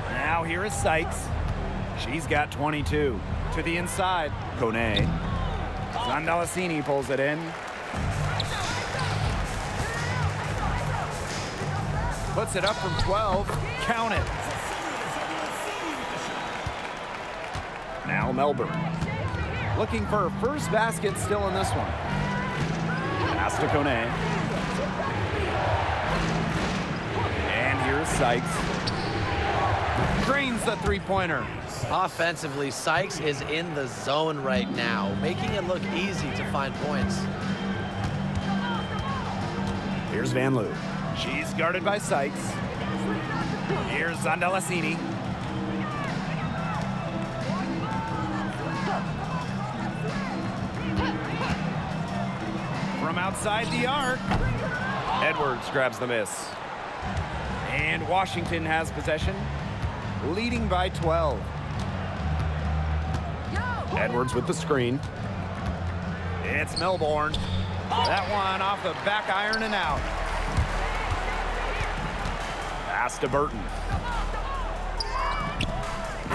Now here is Sykes. She's got 22. To the inside, Kone. Zandalasini pulls it in. Puts it up from 12. Count it. Now Melbourne. Looking for her first basket still in this one. Pass to Kone. And here's Sykes. Drains the three-pointer. Offensively, Sykes is in the zone right now, making it look easy to find points. Here's Van Loo. She's guarded by Sykes. Here's Zandalasini. From outside the arc. Edwards grabs the miss. And Washington has possession, leading by 12. Edwards with the screen. It's Melbourne. That one off the back iron and out. Pass to Burton.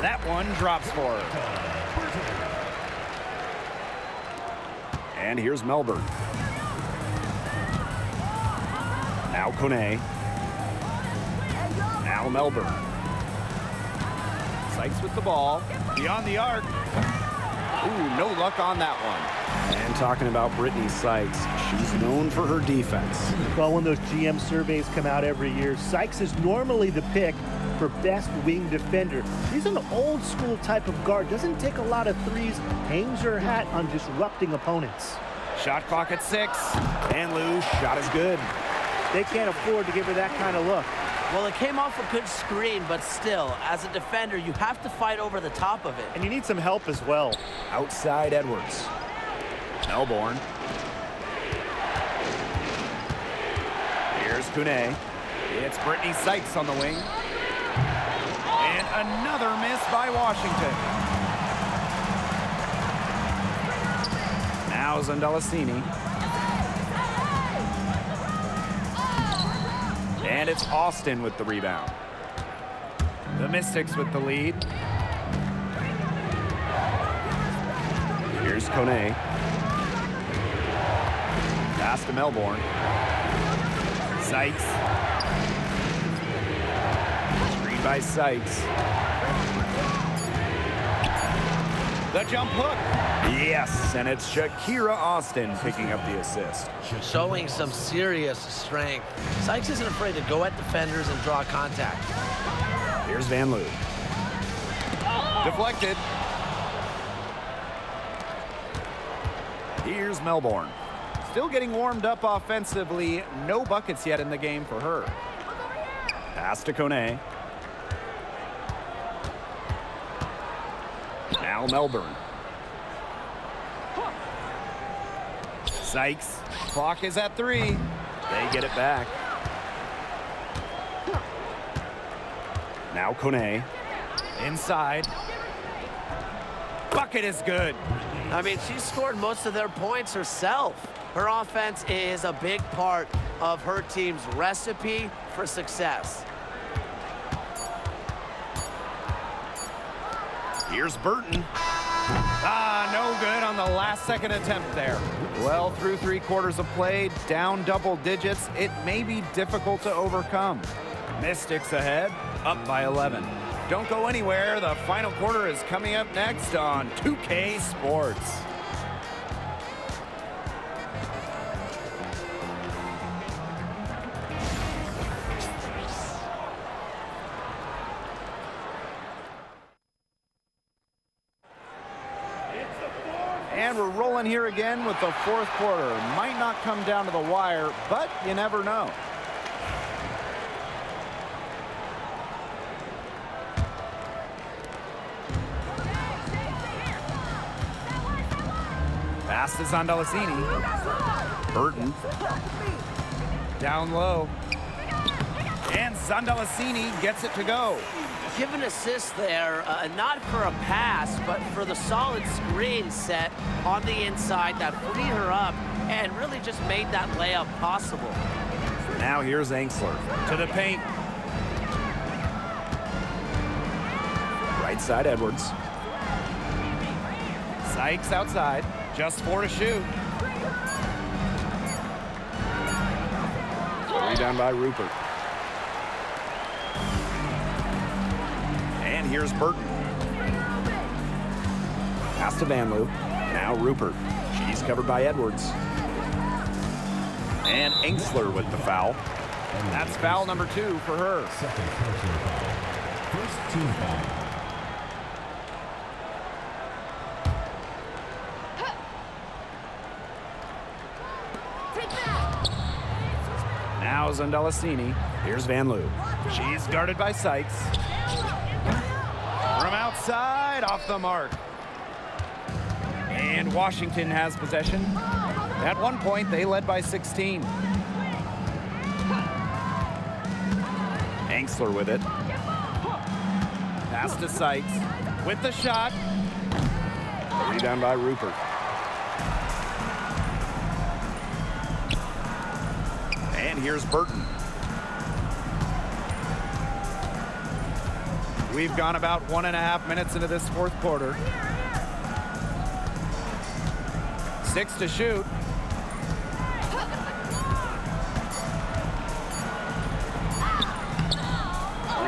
That one drops for her. And here's Melbourne. Now Kone. Now Melbourne. Sykes with the ball. Beyond the arc. Ooh, no luck on that one. And talking about Brittany Sykes, she's known for her defense. Well, when those GM surveys come out every year, Sykes is normally the pick for best wing defender. She's an old school type of guard, doesn't take a lot of threes, hangs her hat on disrupting opponents. Shot clock at 6. And Lou, shot is good. They can't afford to give her that kind of look. Well, it came off a good screen, but still, as a defender, you have to fight over the top of it. And you need some help as well. Outside Edwards. Melbourne. Here's Kune. It's Brittany Sykes on the wing. And another miss by Washington. Now Zandalasini. And it's Austin with the rebound. The Mystics with the lead. Here's Kone. Pass to Melbourne. Sykes. Screen by Sykes. The jump hook. Yes, and it's Shakira Austin picking up the assist. Showing some serious strength. Sykes isn't afraid to go at defenders and draw contact. Here's Van Loo. Deflected. Here's Melbourne. Still getting warmed up offensively. No buckets yet in the game for her. Pass to Kone. Now Melbourne. Sykes. Clock is at 3. They get it back. Now Kone. Inside. Bucket is good. I mean, she scored most of their points herself. Her offense is a big part of her team's recipe for success. Here's Burton. No good on the last second attempt there. Well, through 3 quarters of play, down double digits, it may be difficult to overcome. Mystics ahead, up by 11. Don't go anywhere. The final quarter is coming up next on 2K Sports. And we're rolling here again with the 4th quarter. Might not come down to the wire, but you never know. Pass to Zondalicini. Burton. Down low. And Zondalicini gets it to go. Give an assist there, not for a pass, but for the solid screen set on the inside that freed her up and really just made that layup possible. Now here's Angsler to the paint. Right side, Edwards. Sykes outside, just 4 to shoot. Rebound by Rupert. And here's Burton. Pass to Van Loo. Now Rupert. She's covered by Edwards. And Angsler with the foul. That's foul number 2 for her. Second personal foul. First team foul. Now Zondalicini. Here's Van Loo. She's guarded by Sykes. From outside, off the mark. And Washington has possession. At one point, they led by 16. Angsler with it. Pass to Sykes with the shot. Rebound by Rupert. And here's Burton. We've gone about 1.5 minutes into this fourth quarter. 6 to shoot.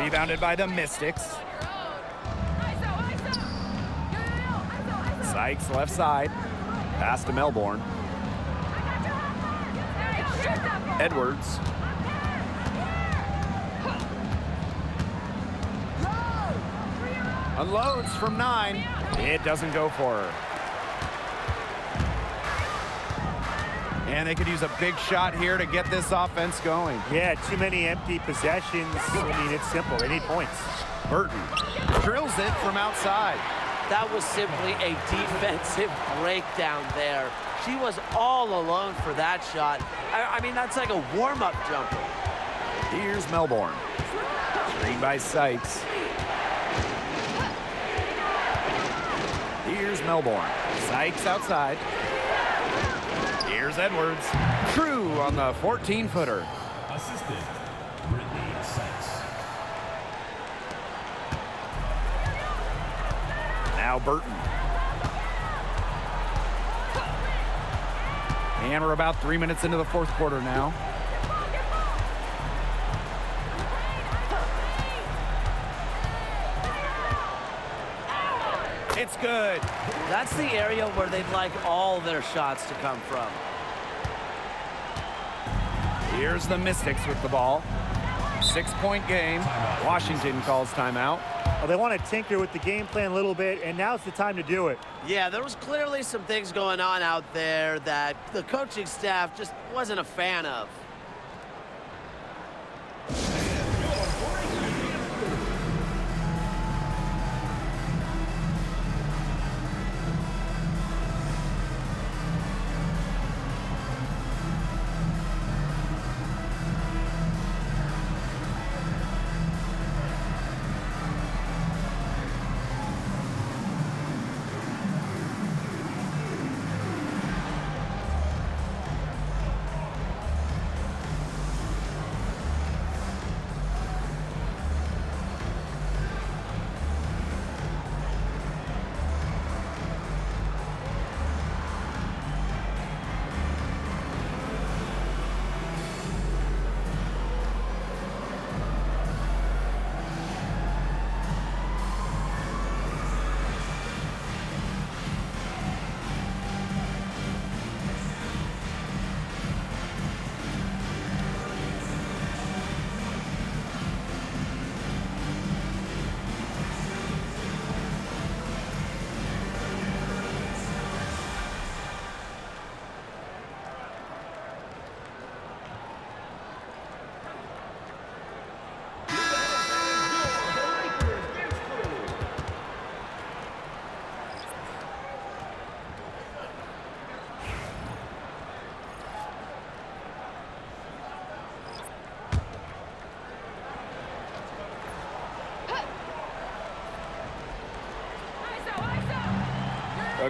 Rebounded by the Mystics. Sykes left side. Pass to Melbourne. Edwards. Unloads from 9. It doesn't go for her. And they could use a big shot here to get this offense going. Yeah, too many empty possessions. I mean, it's simple. They need points. Burton drills it from outside. That was simply a defensive breakdown there. She was all alone for that shot. I mean, that's like a warm-up jumper. Here's Melbourne. Screen by Sykes. Here's Melbourne. Sykes outside. Here's Edwards. True on the 14-footer. Assistant, Brittany Sykes. Now Burton. And we're about 3 minutes into the fourth quarter now. It's good. That's the area where they'd like all their shots to come from. Here's the Mystics with the ball. 6-point game. Washington calls timeout. Well, they want to tinker with the game plan a little bit, and now's the time to do it. Yeah, there was clearly some things going on out there that the coaching staff just wasn't a fan of.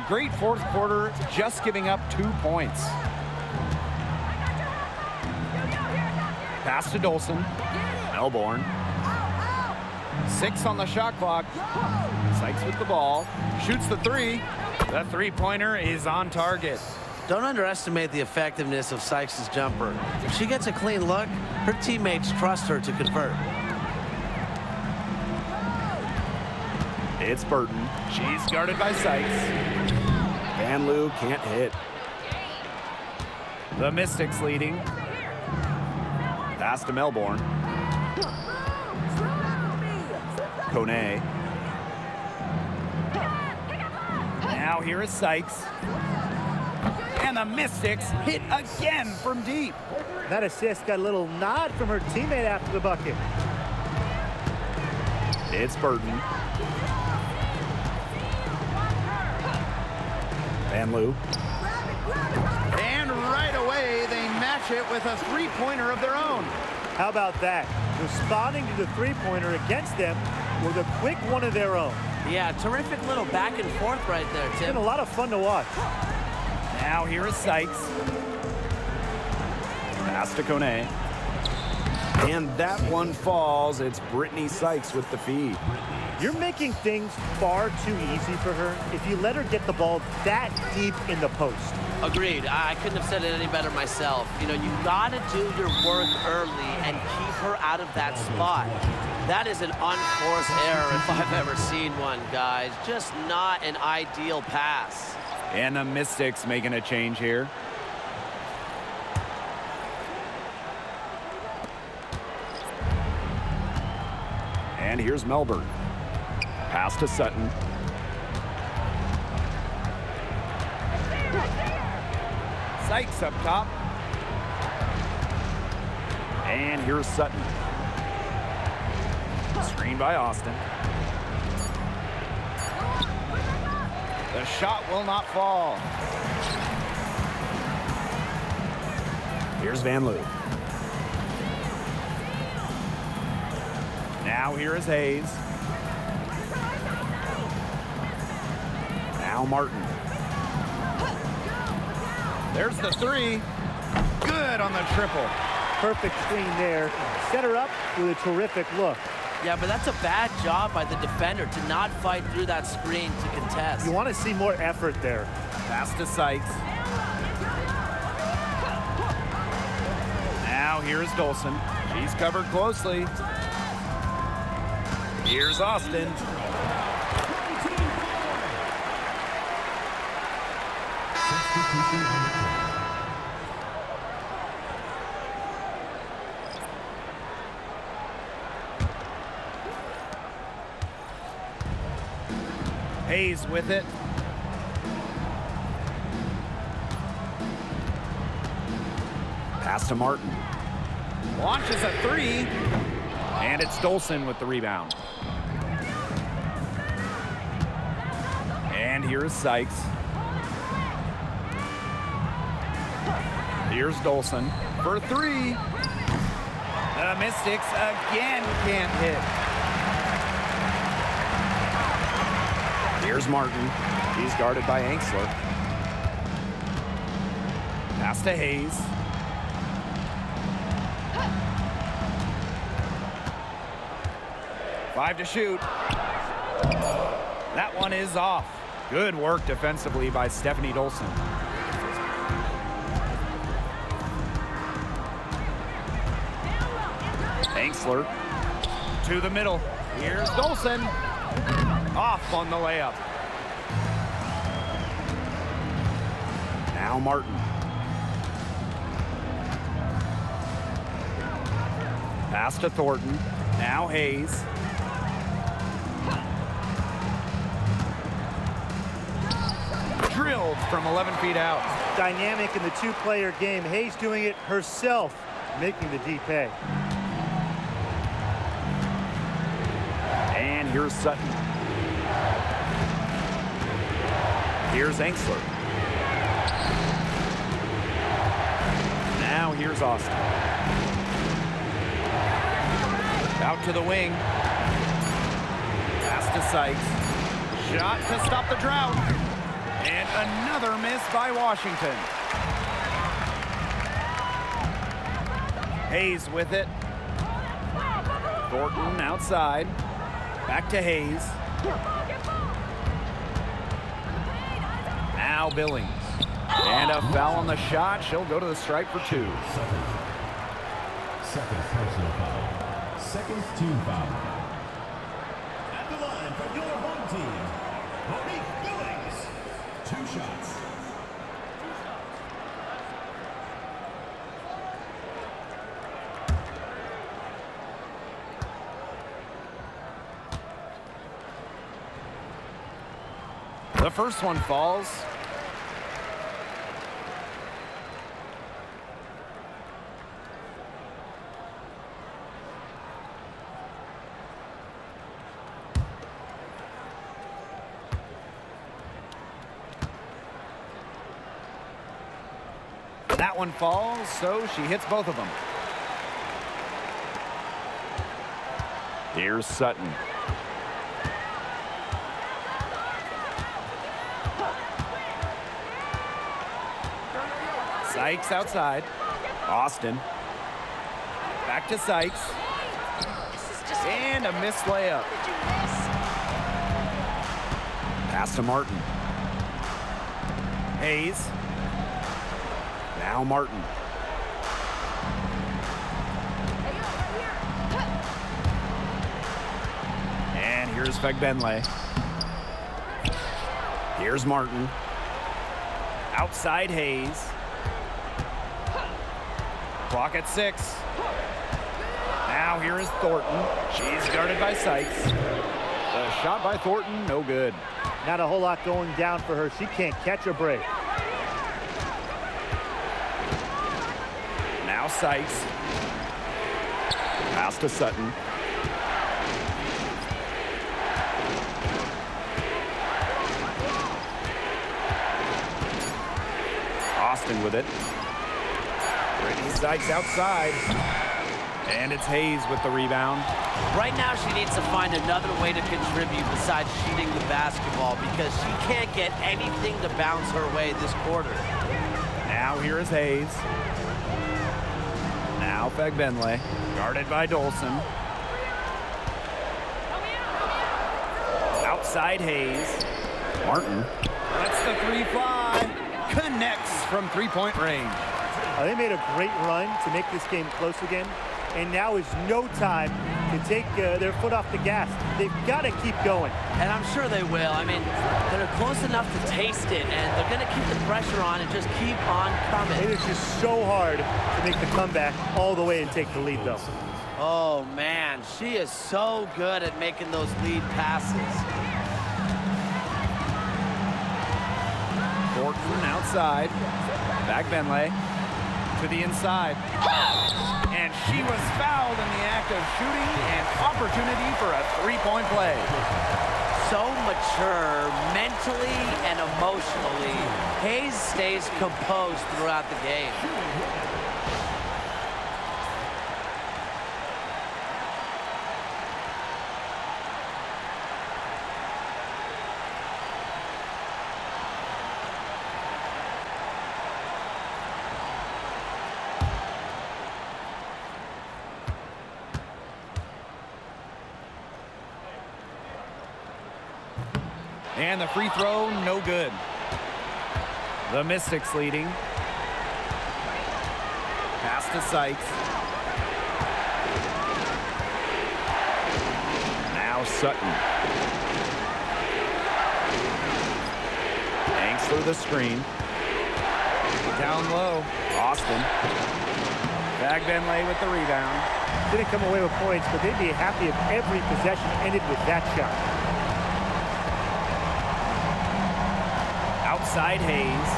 great fourth quarter, just giving up 2 points. Pass to Dolson. Melbourne. 6 on the shot clock. Sykes with the ball. Shoots the three. The three-pointer is on target. Don't underestimate the effectiveness of Sykes' jumper. If she gets a clean look, her teammates trust her to convert. It's Burton. She's guarded by Sykes. Van Loo can't hit. The Mystics leading. Pass to Melbourne. Kone. Now here is Sykes. And the Mystics hit again from deep. That assist got a little nod from her teammate after the bucket. It's Burton. Van Loo. And right away, they match it with a three-pointer of their own. How about that? Responding to the three-pointer against them with a quick one of their own. Yeah, terrific little back and forth right there, It's Tim. been a lot of fun to watch. Now here is Sykes. Pass to Kone. And that one falls. It's Brittany Sykes with the feed. You're making things far too easy for her if you let her get the ball that deep in the post. Agreed. I couldn't have said it any better myself. You know, you got to do your work early and keep her out of that spot. That is an unforced error if I've ever seen one, guys. Just not an ideal pass. And the Mystics making a change here. And here's Melbourne. Pass to Sutton. Sykes up top. And here's Sutton. Screen by Austin. The shot will not fall. Here's Van Loo. Now here is Hayes. Now Martin. There's the three. Good on the triple. Perfect screen there. Set her up with a terrific look. Yeah, but that's a bad job by the defender to not fight through that screen to contest. You want to see more effort there. Pass to Sykes. Now here's Dolson. She's covered closely. Here's Austin. Hayes with it. Pass to Martin. Launches a three. And it's Dolson with the rebound. And here's Sykes. Here's Dolson for three. The Mystics again can't hit. Here's Martin. He's guarded by Angsler. Pass to Hayes. Five to shoot. That one is off. Good work defensively by Stephanie Dolson. Angsler to the middle. Here's Dolson. Off on the layup. Now Martin. Pass to Thornton. Now Hayes. Drilled from 11 feet out. Dynamic in the two-player game. Hayes doing it herself, making the D pay. And here's Sutton. Here's Angsler. Now here's Austin. Out to the wing. Pass to Sykes. Shot to stop the drought. And another miss by Washington. Hayes with it. Thornton outside. Back to Hayes. Now Billings. And a foul on the shot. She'll go to the stripe for 2. Second personal foul. Second team foul. At the line for your home team, Monique Billings. 2 shots. The first one falls. That one falls, so she hits both of them. Here's Sutton. Sykes outside. Austin. Back to Sykes. And a missed layup. Pass to Martin. Hayes. Now Martin. And here's Fegbenle. Here's Martin. Outside Hayes. Clock at 6. Now here is Thornton. She's guarded by Sykes. The shot by Thornton, no good. Not a whole lot going down for her. She can't catch a break. Now Sykes. Pass to Sutton. Austin with it. Brittany Sykes outside. And it's Hayes with the rebound. Right now, she needs to find another way to contribute besides shooting the basketball because she can't get anything to bounce her way this quarter. Now here is Hayes. Now Fegbenle, guarded by Dolson. Outside Hayes. Martin lets the 3 fly. Connects from 3-point range. They made a great run to make this game close again. And now is no time to take their foot off the gas. They've got to keep going. And I'm sure they will. I mean, they're close enough to taste it, and they're going to keep the pressure on and just keep on coming. It is just so hard to make the comeback all the way and take the lead, though. Oh, man, she is so good at making those lead passes. Thornton outside. Fegbenle to the inside. And she was fouled in the act of shooting, and opportunity for a 3-point play. So mature mentally and emotionally. Hayes stays composed throughout the game. And the free throw, no good. The Mystics leading. Pass to Sykes. Now Sutton. Thanks for the screen. Down low, Austin. Fegbenle with the rebound. Didn't come away with points, but they'd be happy if every possession ended with that shot. Outside Hayes.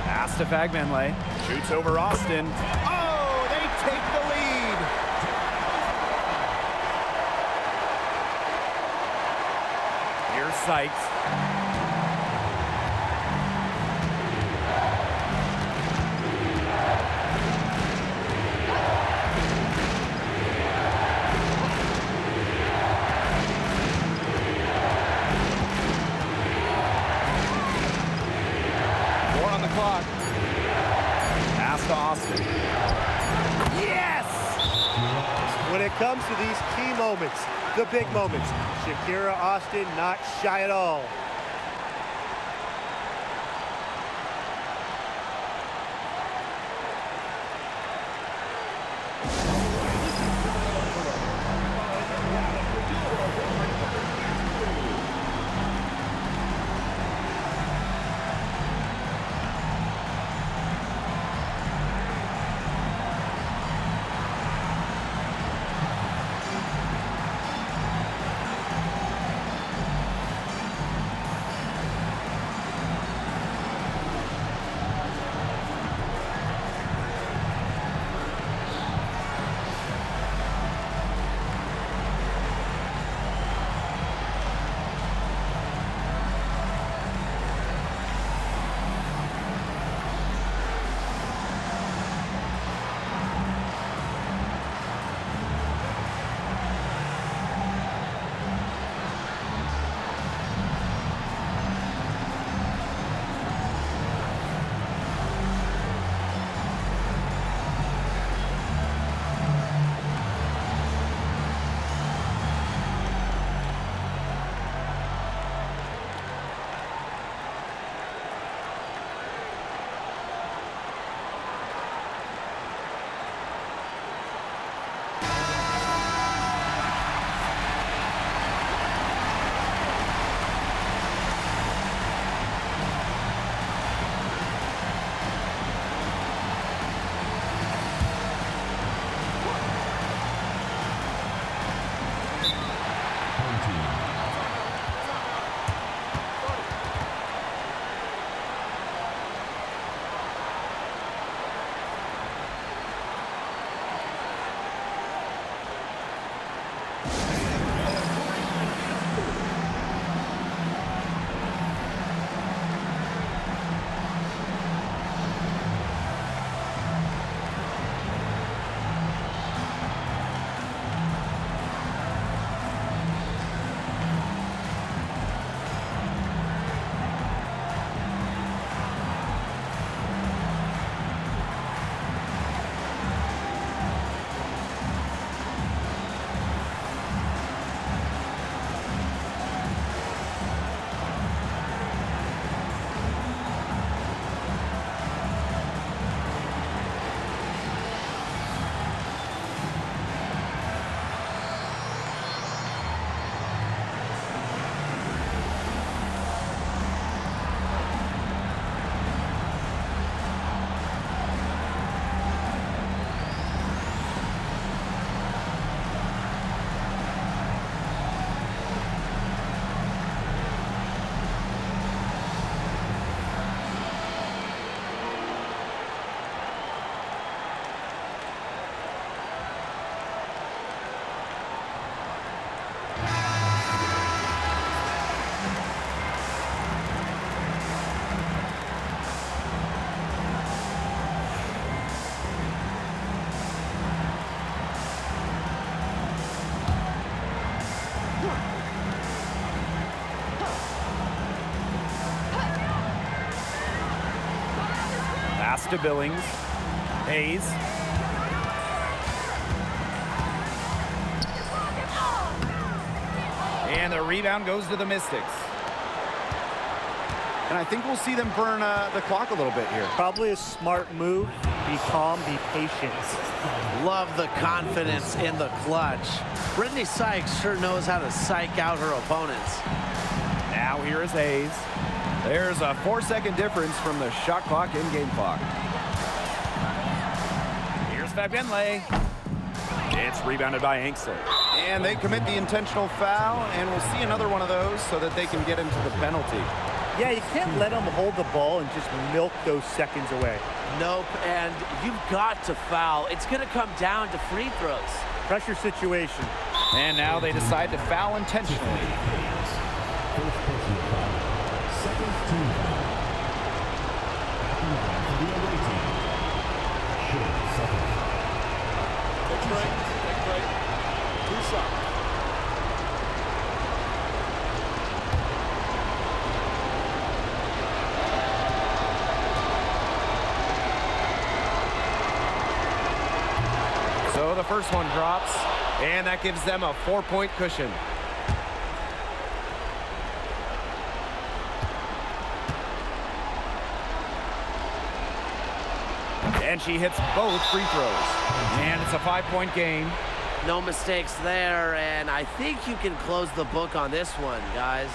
Pass to Fegbenle. Shoots over Austin. Oh, they take the lead. Here's Sykes. clock. Pass to Austin. Yes! When it comes to these key moments, the big moments, Shakira Austin not shy at all. Pass to Billings. Hayes. And the rebound goes to the Mystics. And I think we'll see them burn the clock a little bit here. Probably a smart move. Be calm, be patient. Love the confidence in the clutch. Brittany Sykes sure knows how to psych out her opponents. Now here is Hayes. There's a 4-second difference from the shot clock and game clock. Here's Fabienle. It's rebounded by Anksley. And they commit the intentional foul, and we'll see another one of those so that they can get into the penalty. Yeah, you can't let them hold the ball and just milk those seconds away. Nope, and you've got to foul. It's going to come down to free throws. Pressure situation. And now they decide to foul intentionally. First personal foul. Second team foul. For the away team. Short second. Take a break. Take a break. 2 shots. the first one drops, and that gives them a 4-point cushion. And she hits both free throws. And it's a 5-point game. No mistakes there, and I think you can close the book on this one, guys.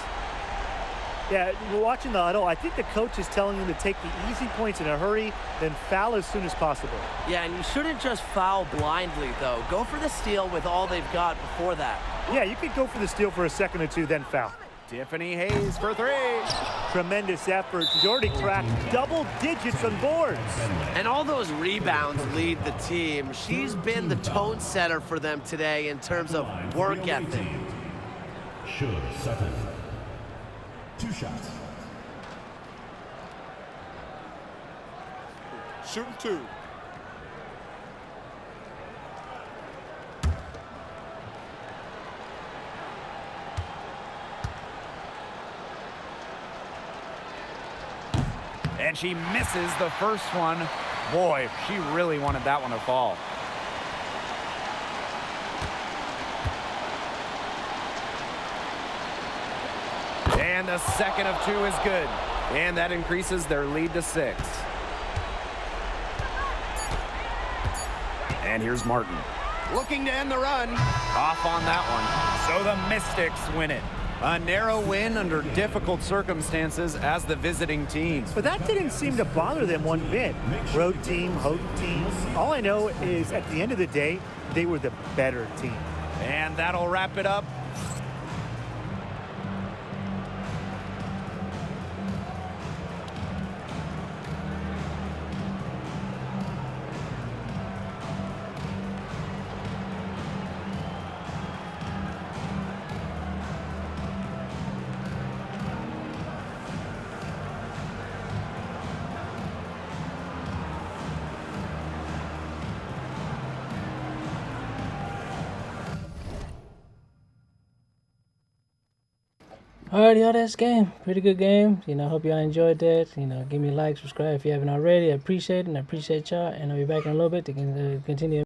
Yeah, we're watching the huddle. I think the coach is telling them to take the easy points in a hurry, then foul as soon as possible. Yeah, and you shouldn't just foul blindly, though. Go for the steal with all they've got before that. Yeah, you could go for the steal for a second or two, then foul. Tiffany Hayes for 3. Tremendous effort. She's already cracked double digits on boards. And all those rebounds lead the team. She's been the tone setter for them today in terms of work ethic. Should Sutton. 2 shots. Shooting 2. And she misses the first one. Boy, she really wanted that one to fall. And the second of 2 is good. And that increases their lead to 6. And here's Martin. Looking to end the run. Off on that one. So the Mystics win it. A narrow win under difficult circumstances as the visiting team. But that didn't seem to bother them one bit. Road team, home team. All I know is at the end of the day, they were the better team. And that'll wrap it up. Alright, y'all, that's game. Pretty good game. You know, hope y'all enjoyed that. You know, give me a like, subscribe if you haven't already. I appreciate it, and I appreciate y'all. And I'll be back in a little bit to continue.